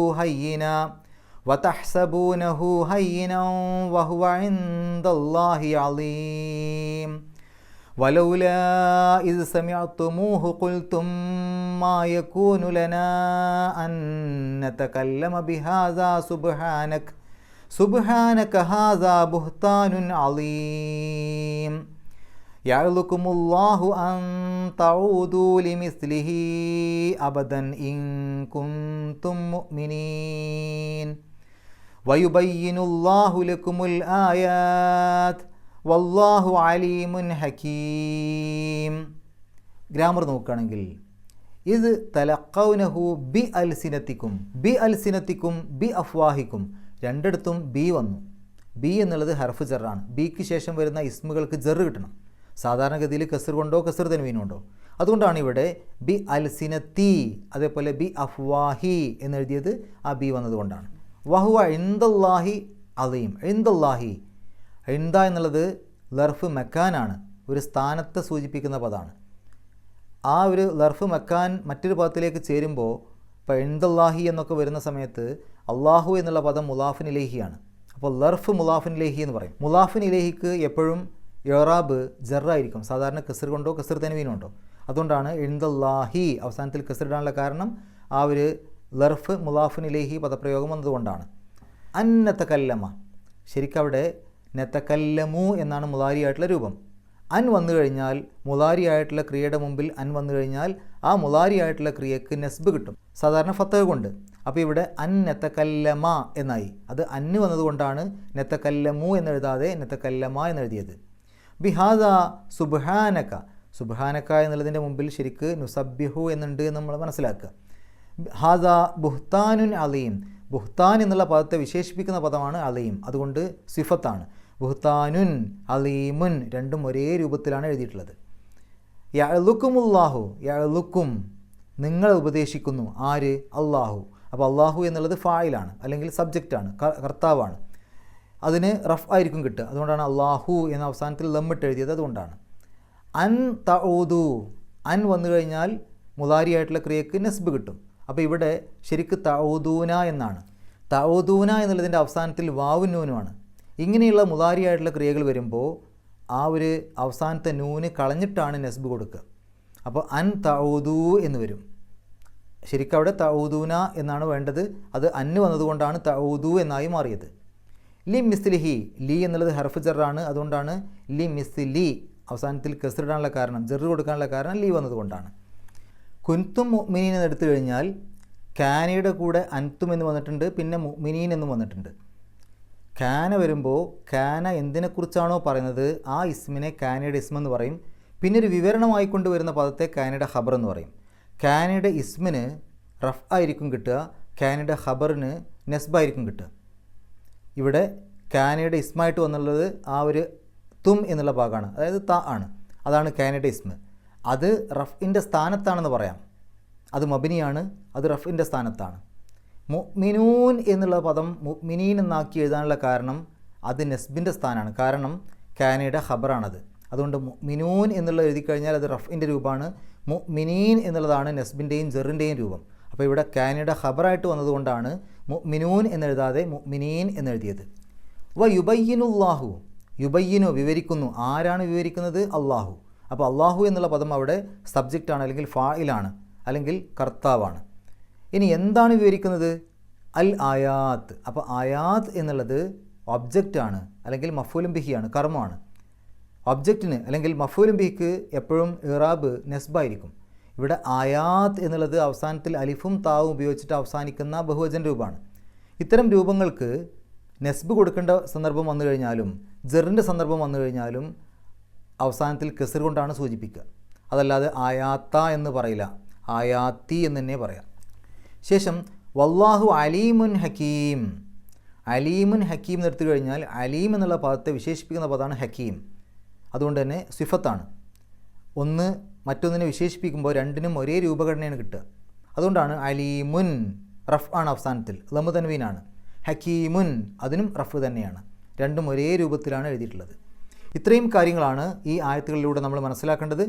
ഹയ്യിനാ വഹുവ ഇൻദല്ലാഹി അളീം. വലൗലാ ഇദ് സമിഅ്തുമൂഹു ഖുൽതും മാ യകൂനു ലനാ അൻ നതകല്ലമ ബിഹാദാ സുബ്ഹാനക ഹാദാ ബുഹ്താനുൻ അളീം. യഅ്ലുകുമുല്ലാഹു അൻ തഊദു ലിമിസ്ലിഹി അബദൻ ഇൻ കുൻതും മുഅ്മിനീൻ വയുബയ്യിനുല്ലാഹു ലക്കുമുൽ ആയാത്ത് വല്ലാഹു അലീമുൻ ഹക്കീം. ഗ്രാമർ നോക്കുകയാണെങ്കിൽ ഇത് തലഖൗനഹു ബി അൽസിനത്തിക്കും, ബി അൽസിനത്തിക്കും, ബി അഫ്വാഹിക്കും, രണ്ടിടത്തും ബി വന്നു. ബി എന്നുള്ളത് ഹർഫ് ജറാണ്. ബിക്ക് ശേഷം വരുന്ന ഇസ്മുകൾക്ക് ജറ് കിട്ടണം. സാധാരണഗതിയിൽ കസർ കൊണ്ടോ കസർ തൻവീനുണ്ടോ, അതുകൊണ്ടാണ് ഇവിടെ ബി അൽസിനത്തി, അതേപോലെ ബി അഫ്വാഹി എന്നെഴുതിയത് ആ ബി വന്നതുകൊണ്ടാണ്. വഹുവ ഇൻദല്ലാഹി അലീം. ഇൻദല്ലാഹി, ഇൻദ എന്നുള്ളത് ലർഫ് മക്കാനാണ്, ഒരു സ്ഥാനത്തെ സൂചിപ്പിക്കുന്ന പദമാണ്. ആ ഒരു ലർഫ് മക്കാൻ മറ്റൊരു പദത്തിലേക്ക് ചേരുമ്പോൾ, ഇപ്പോൾ ഇൻദല്ലാഹി എന്നൊക്കെ വരുന്ന സമയത്ത് അള്ളാഹു എന്നുള്ള പദം മുലാഫിൻ ഇലൈഹിയാണ്. അപ്പോൾ ലർഫ് മുലാഫിൻ ഇലൈഹി എന്ന് പറയും. മുലാഫിൻ ഇലൈഹിക്ക് എപ്പോഴും ഇറാബ് ജറായിരിക്കും, സാധാരണ കസർ കൊണ്ടോ കസർ തൻവീനുണ്ടോ. അതുകൊണ്ടാണ് ഇൻദല്ലാഹി അവസാനത്തിൽ കസറിടാനുള്ള കാരണം ആ ഒരു ലർഫ് മുലാഫിൻ ഇലൈഹി പദപ്രയോഗം വന്നതുകൊണ്ടാണ്. അന്നതകല്ലമ, ശരിക്കവിടെ നതകല്ലമു എന്നാണ് മുലാരിയായിട്ടുള്ള രൂപം. അൻ വന്നു കഴിഞ്ഞാൽ, മുലാരിയായിട്ടുള്ള ക്രിയയുടെ മുമ്പിൽ അൻ വന്നു കഴിഞ്ഞാൽ ആ മുലാരിയായിട്ടുള്ള ക്രിയക്ക് നെസ്ബ് കിട്ടും, സാധാരണ ഫത്തഹ് കൊണ്ട്. അപ്പോൾ ഇവിടെ അൻ നതകല്ലമ എന്നായി. അത് അന്ന് വന്നതുകൊണ്ടാണ് നതകല്ലമു എന്നെഴുതാതെ നതകല്ലമ എന്നെഴുതിയത്. ബിഹാദ സുബ്ഹാനക, സുബ്ഹാനക എന്നുള്ളതിൻ്റെ മുമ്പിൽ ശരിക്ക് നുസബ്ബിഹു എന്നുണ്ട് എന്ന് നമ്മൾ മനസ്സിലാക്കുക. ഹാദ ബുഹ്താനുൻ അലീം, ബുഹ്താൻ എന്നുള്ള പദത്തെ വിശേഷിപ്പിക്കുന്ന പദമാണ് അലീം, അതുകൊണ്ട് സിഫത്താണ്. ബുഹ്താനുൻ അലീമുൻ രണ്ടും ഒരേ രൂപത്തിലാണ് എഴുതിയിട്ടുള്ളത്. യഅ്ലുകുമുല്ലാഹു, യഅ്ലുക്കും നിങ്ങളെ ഉപദേശിക്കുന്നു, ആര്? അള്ളാഹു. അപ്പോൾ അള്ളാഹു എന്നുള്ളത് ഫായിലാണ്, അല്ലെങ്കിൽ സബ്ജക്റ്റാണ്, കർത്താവാണ്. അതിന് റഫ് ആയിരിക്കും കിട്ടുക, അതുകൊണ്ടാണ് അള്ളാഹു എന്ന അവസാനത്തിൽ ലമ്മിട്ട് എഴുതിയത്. അതുകൊണ്ടാണ് അൻ തഊദു, അൻ വന്നു കഴിഞ്ഞാൽ മുലാരിയായിട്ടുള്ള ക്രിയക്ക് നെസ്ബ് കിട്ടും. അപ്പോൾ ഇവിടെ ശരിക്ക് തഊദൂന എന്നാണ്. തഊദൂന എന്നുള്ളതിൻ്റെ അവസാനത്തിൽ വാവും നൂനുമാണ്. ഇങ്ങനെയുള്ള മുലാരിയായിട്ടുള്ള ക്രിയകൾ വരുമ്പോൾ ആ ഒരു അവസാനത്തെ നൂന് കളഞ്ഞിട്ടാണ് നെസ്ബ് കൊടുക്കുക. അപ്പോൾ അൻ തഊദൂ എന്ന് വരും. ശരിക്കും അവിടെ തഊദൂന എന്നാണ് വേണ്ടത്. അത് അന്ന് വന്നതുകൊണ്ടാണ് തഊദൂ എന്നായി മാറിയത്. ലി മിസ്ലിഹി, ലി എന്നുള്ളത് ഹർഫ് ജറാണ്. അതുകൊണ്ടാണ് ലി മിസ്ലി അവസാനത്തിൽ കസ്റിടാനുള്ള കാരണം, ജറ് കൊടുക്കാനുള്ള കാരണം ലി വന്നതുകൊണ്ടാണ്. കുൻതും മുഅ്മിനീൻ എന്ന് എടുത്തു കഴിഞ്ഞാൽ കാനയുടെ കൂടെ അൻതും എന്ന് വന്നിട്ടുണ്ട്, പിന്നെ മുഅ്മിനീൻ എന്നും വന്നിട്ടുണ്ട്. കാന വരുമ്പോൾ കാന എന്തിനെക്കുറിച്ചാണോ പറയുന്നത് ആ ഇസ്മിനെ കാനയുടെ ഇസ്മ എന്ന് പറയും. പിന്നെ ഒരു വിവരണമായി കൊണ്ടുവരുന്ന പദത്തെ കാനയുടെ ഖബർ എന്ന് പറയും. കാനയുടെ ഇസ്മിന് റഫ് ആയിരിക്കും കിട്ടുക, കാനയുടെ ഖബറിന് നെസ്ബായിരിക്കും കിട്ടുക. ഇവിടെ കാനയുടെ ഇസ്മായിട്ട് വന്നുള്ളത് ആ ഒരു തും എന്നുള്ള ഭാഗമാണ്, അതായത് ത ആണ്. അതാണ് കാനയുടെ ഇസ്മ്. അത് റഫിൻ്റെ സ്ഥാനത്താണെന്ന് പറയാം. അത് മബിനിയാണ്, അത് റഫിൻ്റെ സ്ഥാനത്താണ്. മുഅ്മിനൂൻ എന്നുള്ള പദം മുഅ്മിനീൻ എന്നാക്കി എഴുതാനുള്ള കാരണം അത് നെസ്ബിൻ്റെ സ്ഥാനമാണ്. കാരണം കാനയുടെ ഖബറാണത്. അതുകൊണ്ട് മുഅ്മിനൂൻ എന്നുള്ള എഴുതി കഴിഞ്ഞാൽ അത് റഫിൻ്റെ രൂപമാണ്. മുഅ്മിനീൻ എന്നുള്ളതാണ് നെസ്ബിൻ്റെയും ജറിൻ്റെയും രൂപം. അപ്പോൾ ഇവിടെ കാനയുടെ ഖബറായിട്ട് വന്നതുകൊണ്ടാണ് മുഅ്മിനൂൻ എന്നെഴുതാതെ മുഅ്മിനീൻ എന്നെഴുതിയത്. വ യുബയ്യിനുല്ലാഹു, യുബയ്യിനു വിവരിക്കുന്നു. ആരാണ് വിവരിക്കുന്നത്? അള്ളാഹു. അപ്പോൾ അള്ളാഹു എന്നുള്ള പദം അവിടെ സബ്ജക്റ്റാണ്, അല്ലെങ്കിൽ ഫായിലാണ്, അല്ലെങ്കിൽ കർത്താവാണ്. ഇനി എന്താണ് വിവരിക്കുന്നത്? അൽ ആയാത്ത്. അപ്പോൾ ആയാത്ത് എന്നുള്ളത് ഒബ്ജക്റ്റാണ്, അല്ലെങ്കിൽ മഫൂലും ബിഹിയാണ്, കർമ്മമാണ്. ഒബ്ജക്റ്റിന് അല്ലെങ്കിൽ മഫൂലും ബിഹിക്ക് എപ്പോഴും ഇറാബ് നെസ്ബായിരിക്കും. ഇവിടെ ആയാത്ത് എന്നുള്ളത് അവസാനത്തിൽ അലിഫും താവും ഉപയോഗിച്ചിട്ട് അവസാനിക്കുന്ന ബഹുവചന രൂപമാണ്. ഇത്തരം രൂപങ്ങൾക്ക് നെസ്ബ് കൊടുക്കേണ്ട സന്ദർഭം വന്നു കഴിഞ്ഞാലും ജറിൻ്റെ സന്ദർഭം വന്നു കഴിഞ്ഞാലും അവസാനത്തിൽ കെസർ കൊണ്ടാണ് സൂചിപ്പിക്കുക. അതല്ലാതെ ആയാത്ത എന്ന് പറയില്ല, ആയാത്തി എന്ന് തന്നെ പറയാം. ശേഷം വല്ലാഹു അലീമുൻ ഹക്കീം. അലീമുൻ ഹക്കീം എടുത്തു കഴിഞ്ഞാൽ അലീം എന്നുള്ള പദത്തെ വിശേഷിപ്പിക്കുന്ന പദമാണ് ഹക്കീം. അതുകൊണ്ട് തന്നെ സിഫത്താണ്. ഒന്ന് മറ്റൊന്നിനെ വിശേഷിപ്പിക്കുമ്പോൾ രണ്ടിനും ഒരേ രൂപഘടനയാണ് കിട്ടുക. അതുകൊണ്ടാണ് അലീമുൻ റഫ് ആണ് അവസാനത്തിൽ, ലമു തൻവീനാണ്. ഹക്കീമുൻ അതിനും റഫ് തന്നെയാണ്. രണ്ടും ഒരേ രൂപത്തിലാണ് എഴുതിയിട്ടുള്ളത്. ഇത്രയും കാര്യങ്ങളാണ് ഈ ആയത്തുകളിലൂടെ നമ്മൾ മനസ്സിലാക്കേണ്ടത്.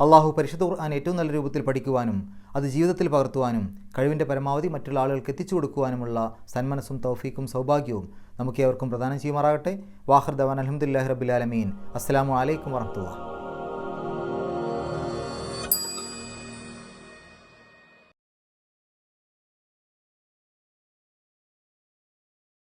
അള്ളാഹു പരിശുദ്ധ ഖുർആൻ ഏറ്റവും നല്ല രൂപത്തിൽ പഠിക്കുവാനും അത് ജീവിതത്തിൽ പകർത്തുവാനും കഴിവിൻ്റെ പരമാവധി മറ്റുള്ള ആളുകൾക്ക് എത്തിച്ചു കൊടുക്കുവാനുമുള്ള സന്മനസ്സും തൗഫീക്കും സൗഭാഗ്യവും നമുക്ക് ഏവർക്കും പ്രദാനം ചെയ്യുമാറാകട്ടെ. വാഹിർ ദവാൻ അൽഹംദുലില്ലാഹി റബ്ബിൽ ആലമീൻ. അസ്സലാമു അലൈക്കും വറഹ്മത്തുള്ളാഹി.